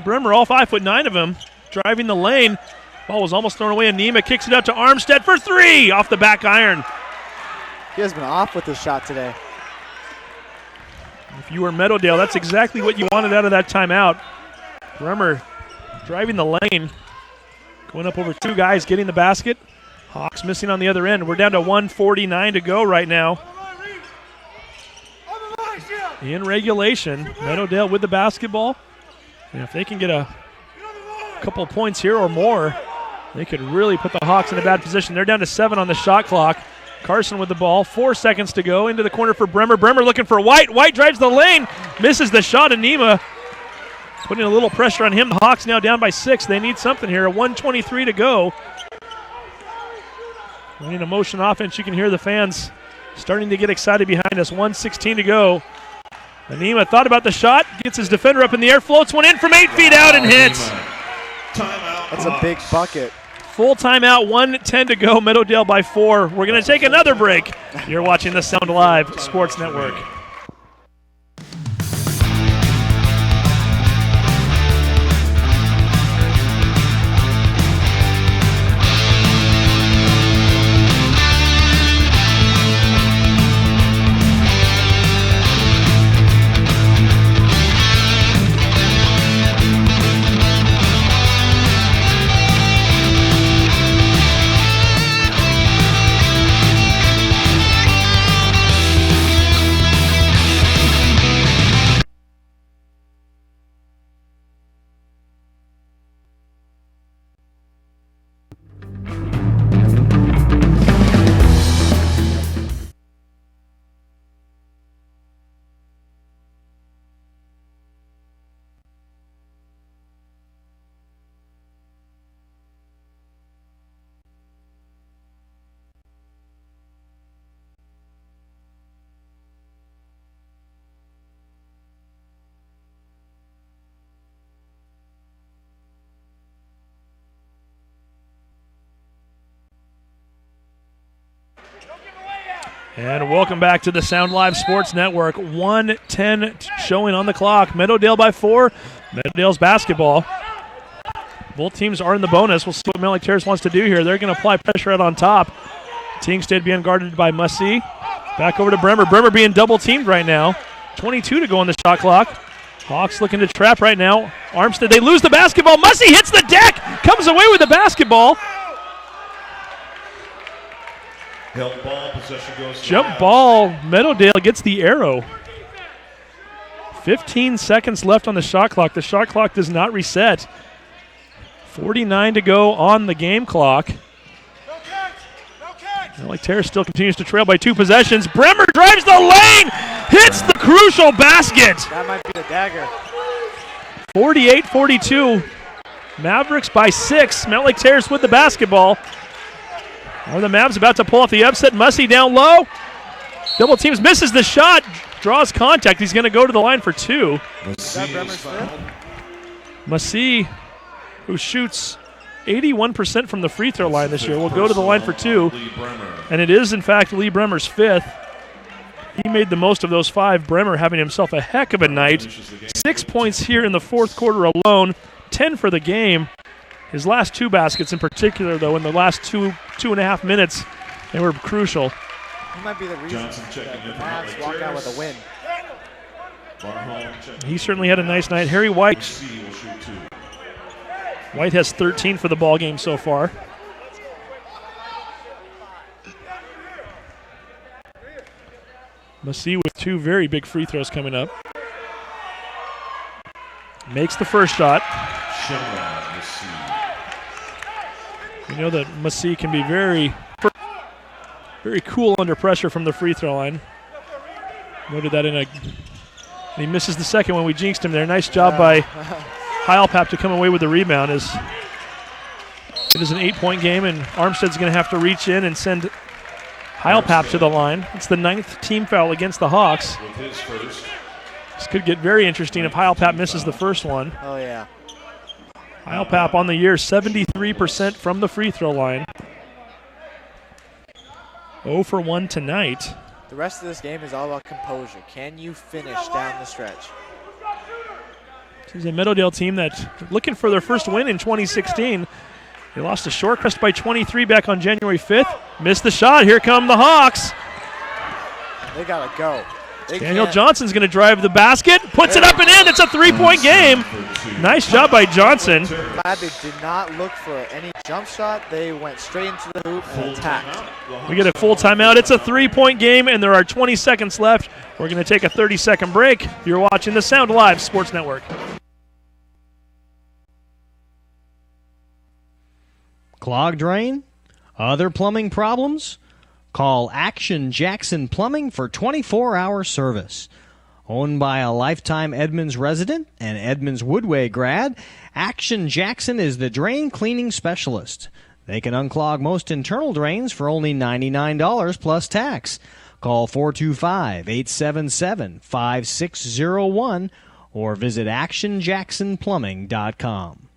Bremer, all 5'9" of him, driving the lane. Ball was almost thrown away. Anima kicks it out to Armstead for 3 off the back iron.
He has been off with his shot today.
If you were Meadowdale, that's exactly what you wanted out of that timeout. Bremer driving the lane, going up over 2 guys, getting the basket. Hawks missing on the other end. We're down to 1:49 to go right now. In regulation, Meadowdale with the basketball. And if they can get a couple of points here or more, they could really put the Hawks in a bad position. They're down to 7 on the shot clock. Carson with the ball, 4 seconds to go. Into the corner for Bremer. Bremer looking for White. White drives the lane, misses the shot. Anima putting a little pressure on him. The Hawks now down by 6. They need something here. 1:23 to go. Running a motion offense. You can hear the fans starting to get excited behind us. 1:16 to go. Anima thought about the shot, gets his defender up in the air, floats one in from 8 feet out and hits.
That's a big bucket.
Full timeout, 1:10 to go. Meadowdale by 4. We're going to take another break. You're watching the Sound Live Sports Network. And welcome back to the Sound Live Sports Network. 1:10 showing on the clock. Meadowdale by 4. Meadowdale's basketball. Both teams are in the bonus. We'll see what Mountlake Terrace wants to do here. They're going to apply pressure out on top. Team stayed being guarded by Mussey. Back over to Bremer. Bremer being double teamed right now. 22 to go on the shot clock. Hawks looking to trap right now. Armstead, they lose the basketball. Mussey hits the deck. Comes away with the basketball.
Held ball, possession goes to
Jump ball, Meadowdale gets the arrow. 15 seconds left on the shot clock. The shot clock does not reset. 49 to go on the game clock. Mountlake Terrace still continues to trail by 2 possessions. Bremer drives the lane, hits the crucial basket.
That might be the dagger.
48-42. Mavericks by 6. Mountlake Terrace with the basketball. Are the Mavs about to pull off the upset? Mussey down low. Double teams, misses the shot. Draws contact. He's going to go to the line for 2. Mussey, who shoots 81% from the free throw line this year, will go to the line for 2. And it is, in fact, Lee Bremer's 5th. He made the most of those 5. Bremer having himself a heck of a night. 6 points here in the fourth quarter alone. 10 for the game. His last 2 baskets in particular, though, in the last 2.5 minutes, they were crucial.
He might be the reason that the Mavs walk out with a win.
He certainly had a nice night. Harry White. White has 13 for the ball game so far. Mussey with 2 very big free throws coming up. Makes the first shot. We know that Mussey can be very cool under pressure from the free throw line. Noted that and he misses the second one. We jinxed him there. Nice job by Heilpap to come away with the rebound. It is an 8-point game, and Armstead's going to have to reach in and send Heilpap to the line. It's the 9th team foul against the Hawks. This could get very interesting if Heilpap misses the first one.
Oh, yeah.
Heilpap on the year, 73% from the free throw line. 0 for 1 tonight.
The rest of this game is all about composure. Can you finish down the stretch?
This is a Meadowdale team that's looking for their first win in 2016. They lost to Shorecrest by 23 back on January 5th. Missed the shot. Here come the Hawks.
They got to go.
Daniel Johnson's going to drive the basket. Puts it up and in. It's a 3-point game. Nice job by Johnson.
Glad they did not look for any jump shot. They went straight into the hoop and attacked.
We get a full timeout. It's a 3-point game, and there are 20 seconds left. We're going to take a 30-second break. You're watching the Sound Live Sports Network.
Clogged drain? Other plumbing problems? Call Action Jackson Plumbing for 24-hour service. Owned by a lifetime Edmonds resident and Edmonds Woodway grad, Action Jackson is the drain cleaning specialist. They can unclog most internal drains for only $99 plus tax. Call 425-877-5601 or visit actionjacksonplumbing.com.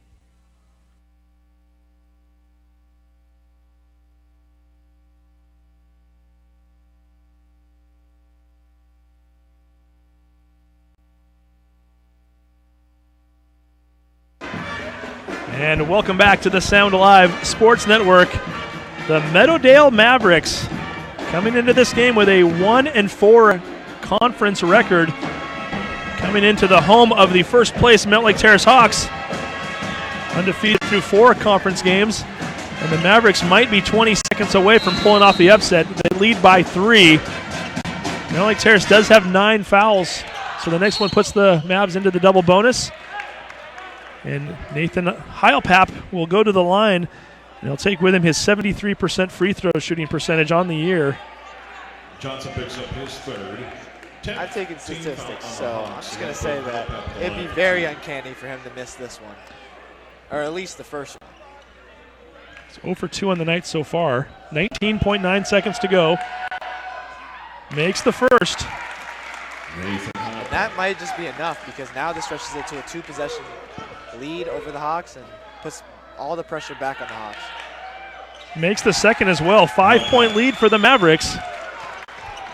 And welcome back to the Sound Alive Sports Network. The Meadowdale Mavericks coming into this game with a 1-4 conference record, coming into the home of the first place Mountlake Terrace Hawks, undefeated through 4 conference games. And the Mavericks might be 20 seconds away from pulling off the upset. They lead by 3. Mountlake Terrace does have 9 fouls, so the next one puts the Mavs into the double bonus. And Nathan Heilpap will go to the line, and he'll take with him his 73% free throw shooting percentage on the year.
Johnson picks up his third.
I've taken statistics, so I'm just going to say that it'd be very uncanny for him to miss this one, or at least the first one.
It's 0 for 2 on the night so far. 19.9 seconds to go. Makes the first.
That might just be enough, because now this stretches it to a 2-possession lead over the Hawks and puts all the pressure back on the Hawks.
Makes the second as well. 5-point lead for the Mavericks.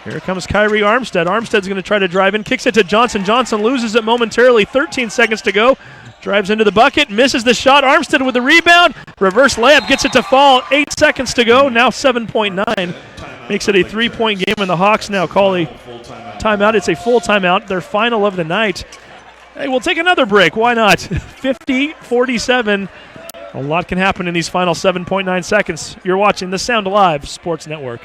Here comes Kyrie Armstead. Armstead's going to try to drive in, kicks it to Johnson. Johnson loses it momentarily. 13 seconds to go. Drives into the bucket, misses the shot. Armstead with the rebound. Reverse layup, gets it to fall. 8 seconds to go. Now 7.9. Makes it a 3-point game, and the Hawks now call a timeout. It's a full timeout, their final of the night. Hey, we'll take another break. Why not? 50-47. A lot can happen in these final 7.9 seconds. You're watching the Sound Alive Sports Network.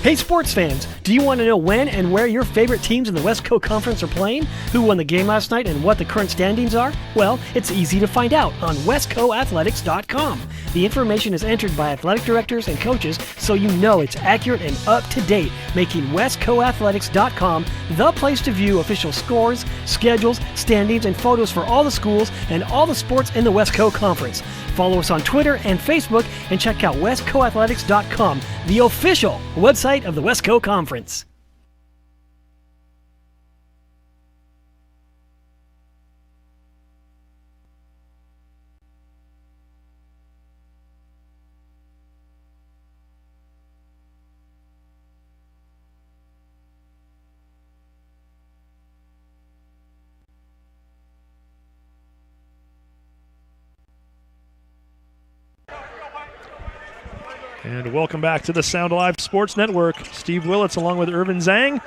Hey sports fans, do you want to know when and where your favorite teams in the West Coast Conference are playing? Who won the game last night and what the current standings are? Well, it's easy to find out on westcoathletics.com. The information is entered by athletic directors and coaches, so you know it's accurate and up to date, making westcoathletics.com the place to view official scores, schedules, standings, and photos for all the schools and all the sports in the West Coast Conference. Follow us on Twitter and Facebook, and check out westcoathletics.com, the official website of the West Coast Conference.
And welcome back to the Sound Alive Sports Network. Steve Willits along with Irvin Zhang.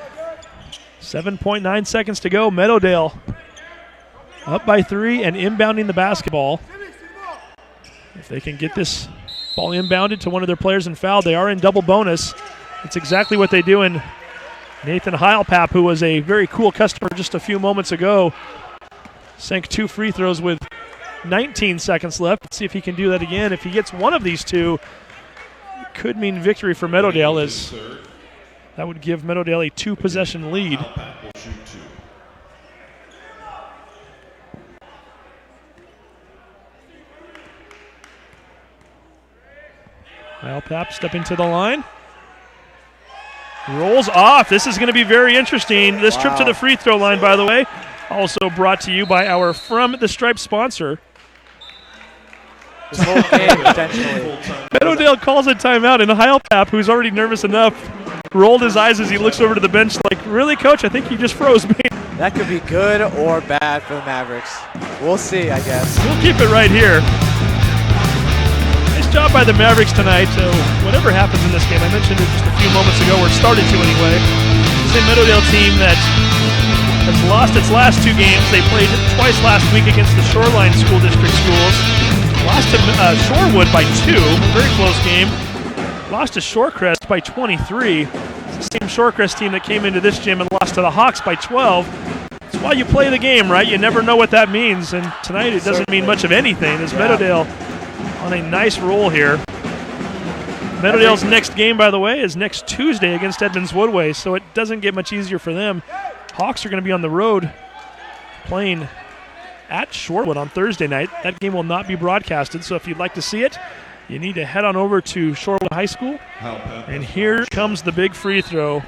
7.9 seconds to go. Meadowdale up by 3 and inbounding the basketball. If they can get this ball inbounded to one of their players and fouled, they are in double bonus. It's exactly what they do in Nathan Heilpap, who was a very cool customer just a few moments ago. Sank 2 free throws with 19 seconds left. Let's see if he can do that again. If he gets one of these 2, could mean victory for Meadowdale, as that would give Meadowdale a 2-possession lead. Heilpap stepping to the line. Rolls off. This is going to be very interesting. This trip to the free throw line, by the way, also brought to you by our From the Stripe sponsor.
This whole game, potentially.
Meadowdale calls a timeout, and Heilpap, who's already nervous enough, rolled his eyes as he looks over to the bench like, really, Coach? I think you just froze me.
That could be good or bad for the Mavericks. We'll see, I guess.
We'll keep it right here. Nice job by the Mavericks tonight. So whatever happens in this game, I mentioned it just a few moments ago, or started to anyway. It's a Meadowdale team that has lost its last 2 games. They played twice last week against the Shoreline School District schools. Lost to Shorewood by 2, very close game. Lost to Shorecrest by 23. It's the same Shorecrest team that came into this gym and lost to the Hawks by 12. That's why you play the game, right? You never know what that means. And tonight it doesn't mean much of anything. As Meadowdale on a nice roll here. Meadowdale's next game, by the way, is next Tuesday against Edmonds Woodway, so it doesn't get much easier for them. Hawks are going to be on the road playing at Shorewood on Thursday night. That game will not be broadcasted, so if you'd like to see it, you need to head on over to Shorewood High School. And here comes the big free throw.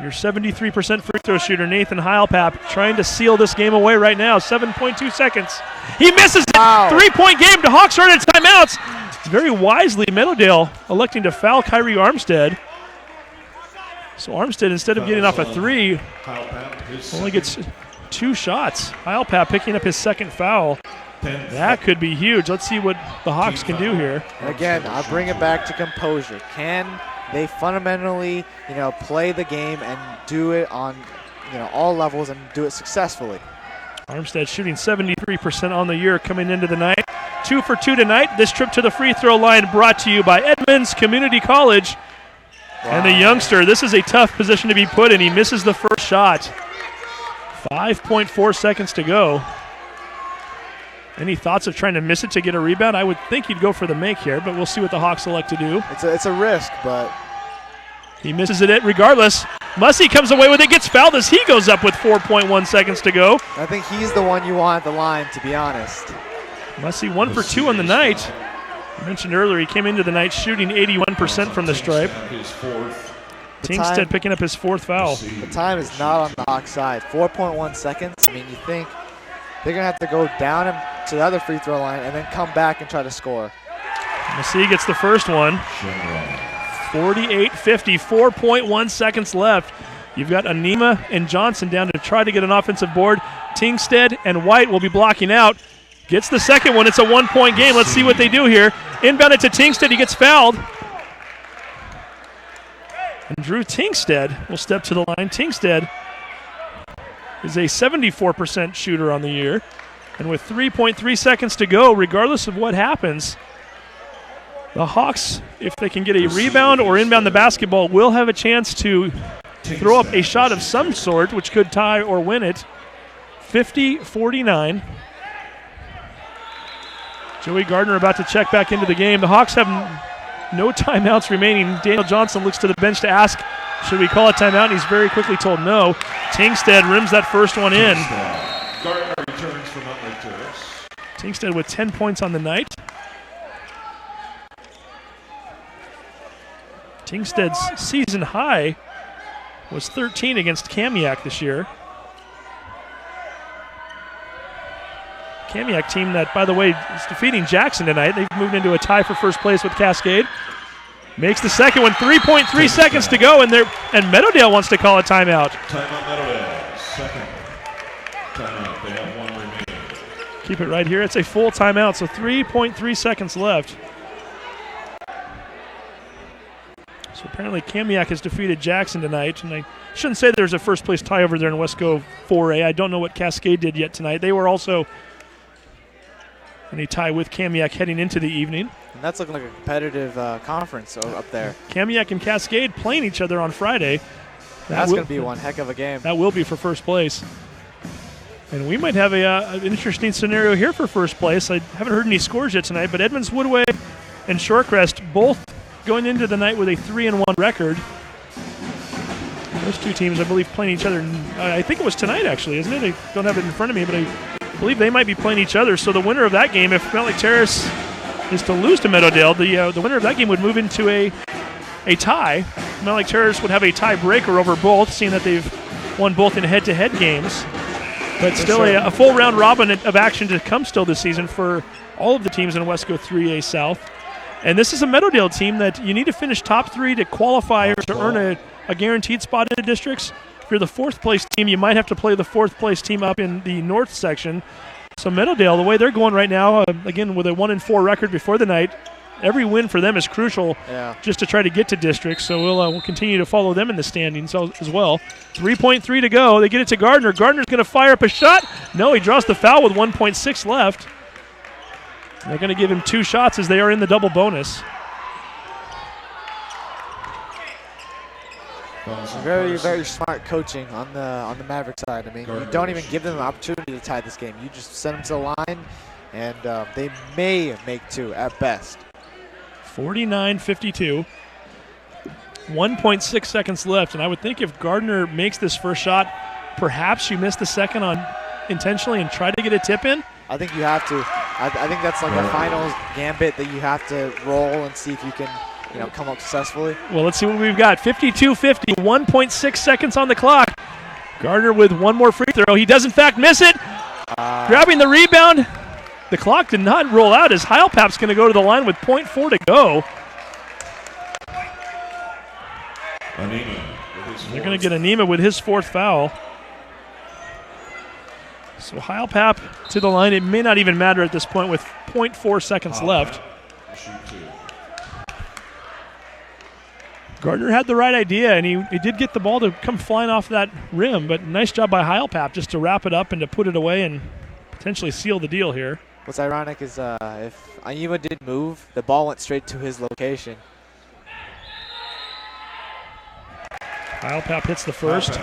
Your 73% free throw shooter, Nathan Heilpap, trying to seal this game away right now. 7.2 seconds. He misses it.
Wow.
3-point game. The Hawks are in timeouts. Very wisely, Meadowdale electing to foul Kyrie Armstead. So Armstead, instead of getting off a 3, only gets 2 shots. Heilpap picking up his second foul. That could be huge. Let's see what the Hawks can do here.
And again, I'll bring it back to composure. Can they fundamentally, play the game and do it on, all levels and do it successfully?
Armstead shooting 73% on the year coming into the night. 2 for 2 tonight. This trip to the free throw line brought to you by Edmonds Community College. Wow. And the youngster, this is a tough position to be put in. He misses the first shot. 5.4 seconds to go. Any thoughts of trying to miss it to get a rebound? I would think he'd go for the make here, but we'll see what the Hawks elect to do.
It's a risk, but
he misses it regardless. Mussey comes away with it, gets fouled as he goes up with 4.1 seconds to go.
I think he's the one you want at the line, to be honest.
Mussey 1 for 2 on the night. I mentioned earlier he came into the night shooting 81% from the stripe. Tingstead picking up his 4th foul.
The time is not on the Hawks side. 4.1 seconds. I mean, you think they're going to have to go down to the other free throw line and then come back and try to score.
Mussey gets the first one. 48-50, 4.1 seconds left. You've got Anima and Johnson down to try to get an offensive board. Tingstead and White will be blocking out. Gets the second one. It's a 1-point game. Let's see what they do here. Inbound it to Tingstead. He gets fouled. And Drew Tingstead will step to the line. Tingstead is a 74% shooter on the year. And with 3.3 seconds to go, regardless of what happens, the Hawks, if they can get a rebound or inbound the basketball, will have a chance to throw up a shot of some sort, which could tie or win it. 50-49. Joey Gardner about to check back into the game. The Hawks have no timeouts remaining. Daniel Johnson looks to the bench to ask, should we call a timeout? And he's very quickly told no. Tingstead rims that first one in.
Gardner returns from Mountlake Terrace.
Tingstead with 10 points on the night. Tingstead's season high was 13 against Kamiak this year. Kamiak team that, by the way, is defeating Jackson tonight. They've moved into a tie for first place with Cascade. Makes the second one, 3.3 seconds to go, and Meadowdale wants to call a timeout.
Timeout Meadowdale, second timeout. They have one remaining.
Keep it right here. It's a full timeout, so 3.3 seconds left. So apparently Kamiak has defeated Jackson tonight, and I shouldn't say there's a first place tie over there in Wesco 4A. I don't know what Cascade did yet tonight. They were also in a tie with Kamiak heading into the evening.
And that's looking like a competitive conference up there.
Kamiak and Cascade playing each other on Friday.
That's going to be one heck of a game.
That will be for first place. And we might have an interesting scenario here for first place. I haven't heard any scores yet tonight, but Edmonds Woodway and Shorecrest both going into the night with a 3-1 record. Those two teams, I believe, playing each other. I think it was tonight, actually, isn't it? I don't have it in front of me, but I believe they might be playing each other. So the winner of that game, if Mountlake Terrace is to lose to Meadowdale, the winner of that game would move into a tie. Mountlake Terrace would have a tiebreaker over both, seeing that they've won both in head-to-head games. But still a full round robin of action to come still this season for all of the teams in Wesco 3A South. And this is a Meadowdale team that you need to finish top 3 to qualify or to earn a guaranteed spot in the districts. If you're the 4th place team, you might have to play the 4th place team up in the north section. So Meadowdale, the way they're going right now, again with a 1-4 record before the night, every win for them is crucial just to try to get to districts. So we'll continue to follow them in the standings as well. 3.3 to go. They get it to Gardner. Gardner's going to fire up a shot. No, he draws the foul with 1.6 left. They're going to give him 2 shots as they are in the double bonus.
Very, very smart coaching on the Maverick side. I mean, you don't even give them an opportunity to tie this game. You just send them to the line, and they may make 2 at best.
49-52. 1.6 seconds left, and I would think if Gardner makes this first shot, perhaps you miss the second on intentionally and try to get a tip in.
I think you have to. I think that's like a final gambit that you have to roll and see if you can, come up successfully.
Well, let's see what we've got. 52-50, 1.6 seconds on the clock. Gardner with one more free throw. He does in fact miss it. Grabbing the rebound. The clock did not roll out as Heilpap's going to go to the line with 0.4 to go. They're going to get Anima with his 4th foul. So Heilpap to the line. It may not even matter at this point with 0.4 seconds left.
Shoot 2.
Gardner had the right idea, and he did get the ball to come flying off that rim, but nice job by Heilpap just to wrap it up and to put it away and potentially seal the deal here.
What's ironic is if Aiva did move, the ball went straight to his location.
Heilpap hits the first.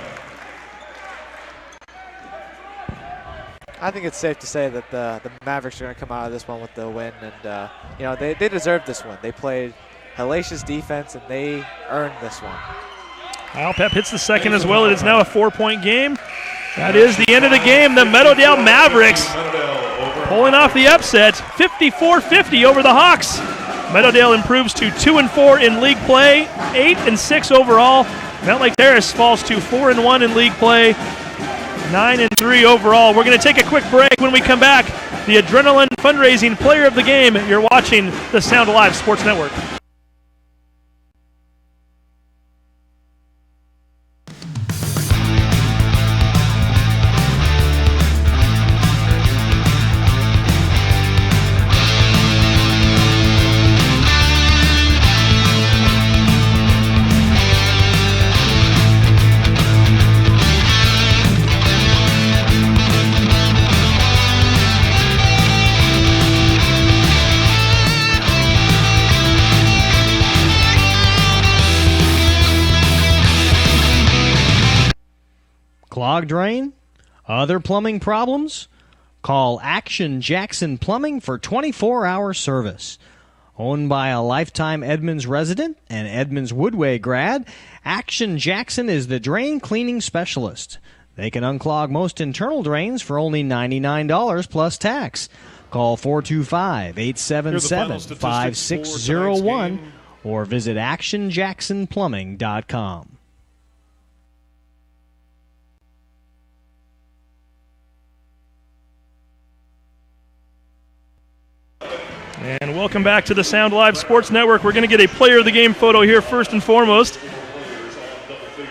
I think it's safe to say that the Mavericks are going to come out of this one with the win, and they deserve this one. They played hellacious defense, and they earned this one.
Heilpap hits the second as well. It is now a 4-point game. That is the end of the game. The Meadowdale Mavericks pulling off the upset, 54-50 over the Hawks. Meadowdale improves to 2-4 in league play, 8-6 overall. Mountlake Terrace falls to 4-1 in league play, 9-3 overall. We're going to take a quick break. When we come back, the Adrenaline Fundraising Player of the Game. You're watching the Sound Alive Sports Network.
Clogged drain? Other plumbing problems? Call Action Jackson Plumbing for 24-hour service. Owned by a lifetime Edmonds resident and Edmonds Woodway grad, Action Jackson is the drain cleaning specialist. They can unclog most internal drains for only $99 plus tax. Call 425-877-5601 or visit actionjacksonplumbing.com.
And welcome back to the Sound Live Sports Network. We're going to get a player of the game photo here first and foremost.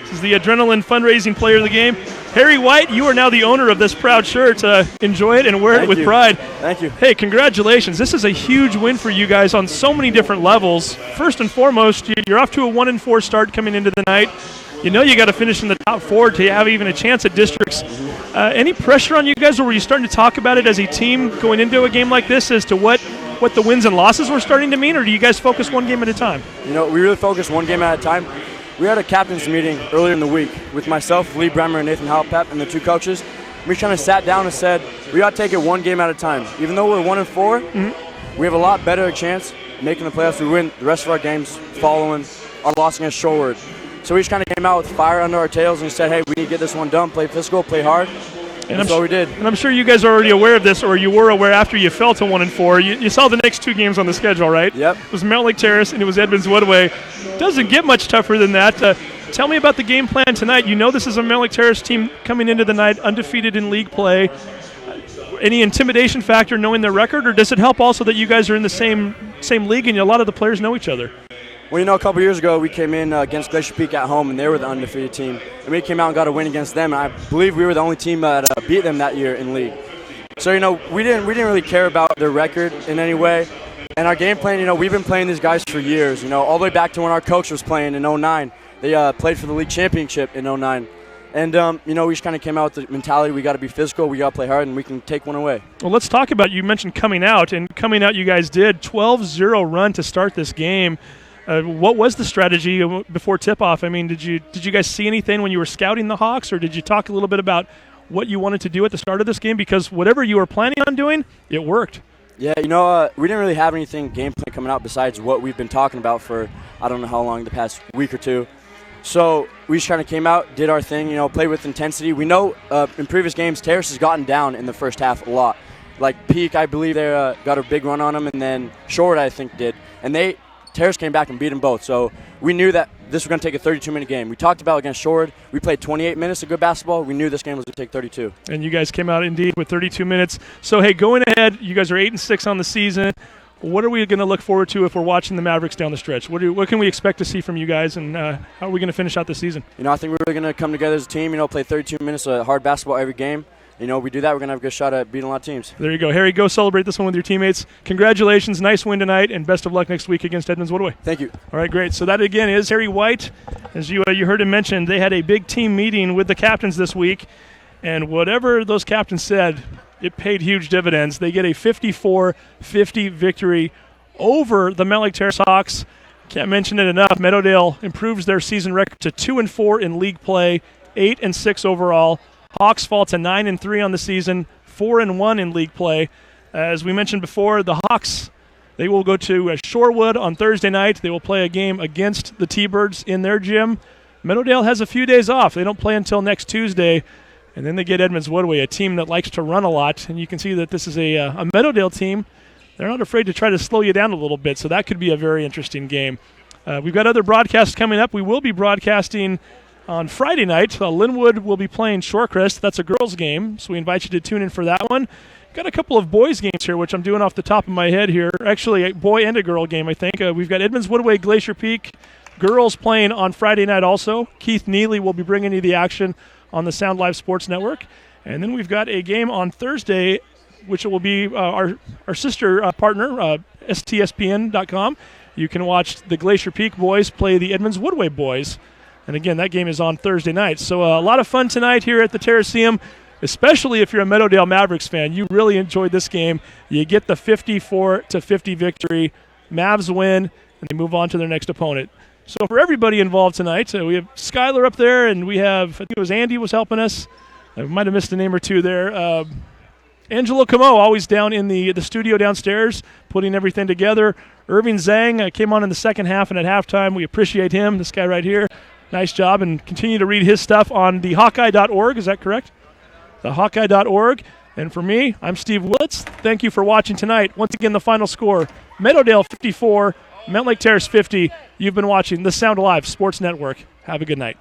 This is the Adrenaline Fundraising Player of the Game. Harry White, you are now the owner of this proud shirt. Enjoy it and wear it with pride.
Thank you.
Hey, congratulations. This is a huge win for you guys on so many different levels. First and foremost, you're off to a 1-4 start coming into the night. You know you got to finish in the top 4 to have even a chance at districts. Any pressure on you guys, or were you starting to talk about it as a team going into a game like this as to what the wins and losses were starting to mean, or do you guys focus one game at a time?
We really focus one game at a time. We had a captain's meeting earlier in the week with myself, Lee Bremer, and Nathan Heilpap, and the two coaches. We kind of sat down and said, we got to take it one game at a time. Even though we're 1-4, we have a lot better chance making the playoffs. We win the rest of our games following our loss against Shoreward. So we just kind of came out with fire under our tails and said, hey, we need to get this one done, play physical, play hard. And that's what we did.
And I'm sure you guys are already aware of this, or you were aware after you fell to 1-4. You saw the next two games on the schedule, right?
Yep.
It was Mountlake Terrace and it was Edmonds Woodway. Doesn't get much tougher than that. Tell me about the game plan tonight. You know this is a Mountlake Terrace team coming into the night undefeated in league play. Any intimidation factor knowing their record, or does it help also that you guys are in the same league and a lot of the players know each other?
Well, a couple years ago, we came in against Glacier Peak at home, and they were the undefeated team. And we came out and got a win against them, and I believe we were the only team that beat them that year in league. So, we didn't really care about their record in any way. And our game plan, we've been playing these guys for years, all the way back to when our coach was playing in 09. They played for the league championship in 09. And, we just kind of came out with the mentality, we got to be physical, we got to play hard, and we can take one away.
Well, let's talk about, you mentioned coming out, and coming out you guys did 12-0 run to start this game. What was the strategy before tip-off? I mean, did you guys see anything when you were scouting the Hawks, or did you talk a little bit about what you wanted to do at the start of this game? Because whatever you were planning on doing, it worked.
Yeah, we didn't really have anything game plan coming out besides what we've been talking about for I don't know how long, the past week or two. So we just kind of came out, did our thing, played with intensity. We know in previous games, Terrace has gotten down in the first half a lot. Like Peak, I believe they got a big run on them, and then Short, I think, did. And Terrace came back and beat them both. So we knew that this was going to take a 32-minute game. We talked about against Shoreward. We played 28 minutes of good basketball. We knew this game was going to take 32.
And you guys came out indeed with 32 minutes. So, hey, going ahead, you guys are 8-6 on the season. What are we going to look forward to if we're watching the Mavericks down the stretch? What can we expect to see from you guys, and how are we going to finish out the season?
I think we're really going to come together as a team, play 32 minutes of hard basketball every game. we do that, we're going to have a good shot at beating a lot of teams.
There you go. Harry, go celebrate this one with your teammates. Congratulations. Nice win tonight, and best of luck next week against Edmonds Woodway.
Thank you.
All right, great. So that, again, is Harry White. As you heard him mention, they had a big team meeting with the captains this week, and whatever those captains said, it paid huge dividends. They get a 54-50 victory over the Mountlake Terrace Hawks. Can't mention it enough. Meadowdale improves their season record to 2-4 in league play, 8-6 overall. Hawks fall to 9-3 on the season, 4-1 in league play. As we mentioned before, the Hawks, they will go to Shorewood on Thursday night. They will play a game against the T-Birds in their gym. Meadowdale has a few days off. They don't play until next Tuesday. And then they get Edmonds Woodway, a team that likes to run a lot. And you can see that this is a Meadowdale team. They're not afraid to try to slow you down a little bit, so that could be a very interesting game. We've got other broadcasts coming up. We will be broadcasting on Friday night. Linwood will be playing Shorecrest. That's a girls' game, so we invite you to tune in for that one. Got a couple of boys' games here, which I'm doing off the top of my head here. Actually, a boy and a girl game, I think. We've got Edmonds Woodway Glacier Peak girls playing on Friday night also. Keith Neely will be bringing you the action on the Sound Live Sports Network. And then we've got a game on Thursday, which will be our sister partner, STSPN.com. You can watch the Glacier Peak boys play the Edmonds Woodway boys. And again, that game is on Thursday night. So a lot of fun tonight here at the Terraceum, especially if you're a Meadowdale Mavericks fan. You really enjoyed this game. You get the 54-50 victory. Mavs win, and they move on to their next opponent. So for everybody involved tonight, we have Skylar up there, and we have, I think it was Andy was helping us. I might have missed a name or two there. Angelo Camo, always down in the studio downstairs, putting everything together. Irving Zhang came on in the second half and at halftime. We appreciate him, this guy right here. Nice job, and continue to read his stuff on the Hawkeye.org. Is that correct? The Hawkeye.org. And for me, I'm Steve Willits. Thank you for watching tonight. Once again, the final score, Meadowdale 54, Mountlake Terrace 50. You've been watching the Sound Alive Sports Network. Have a good night.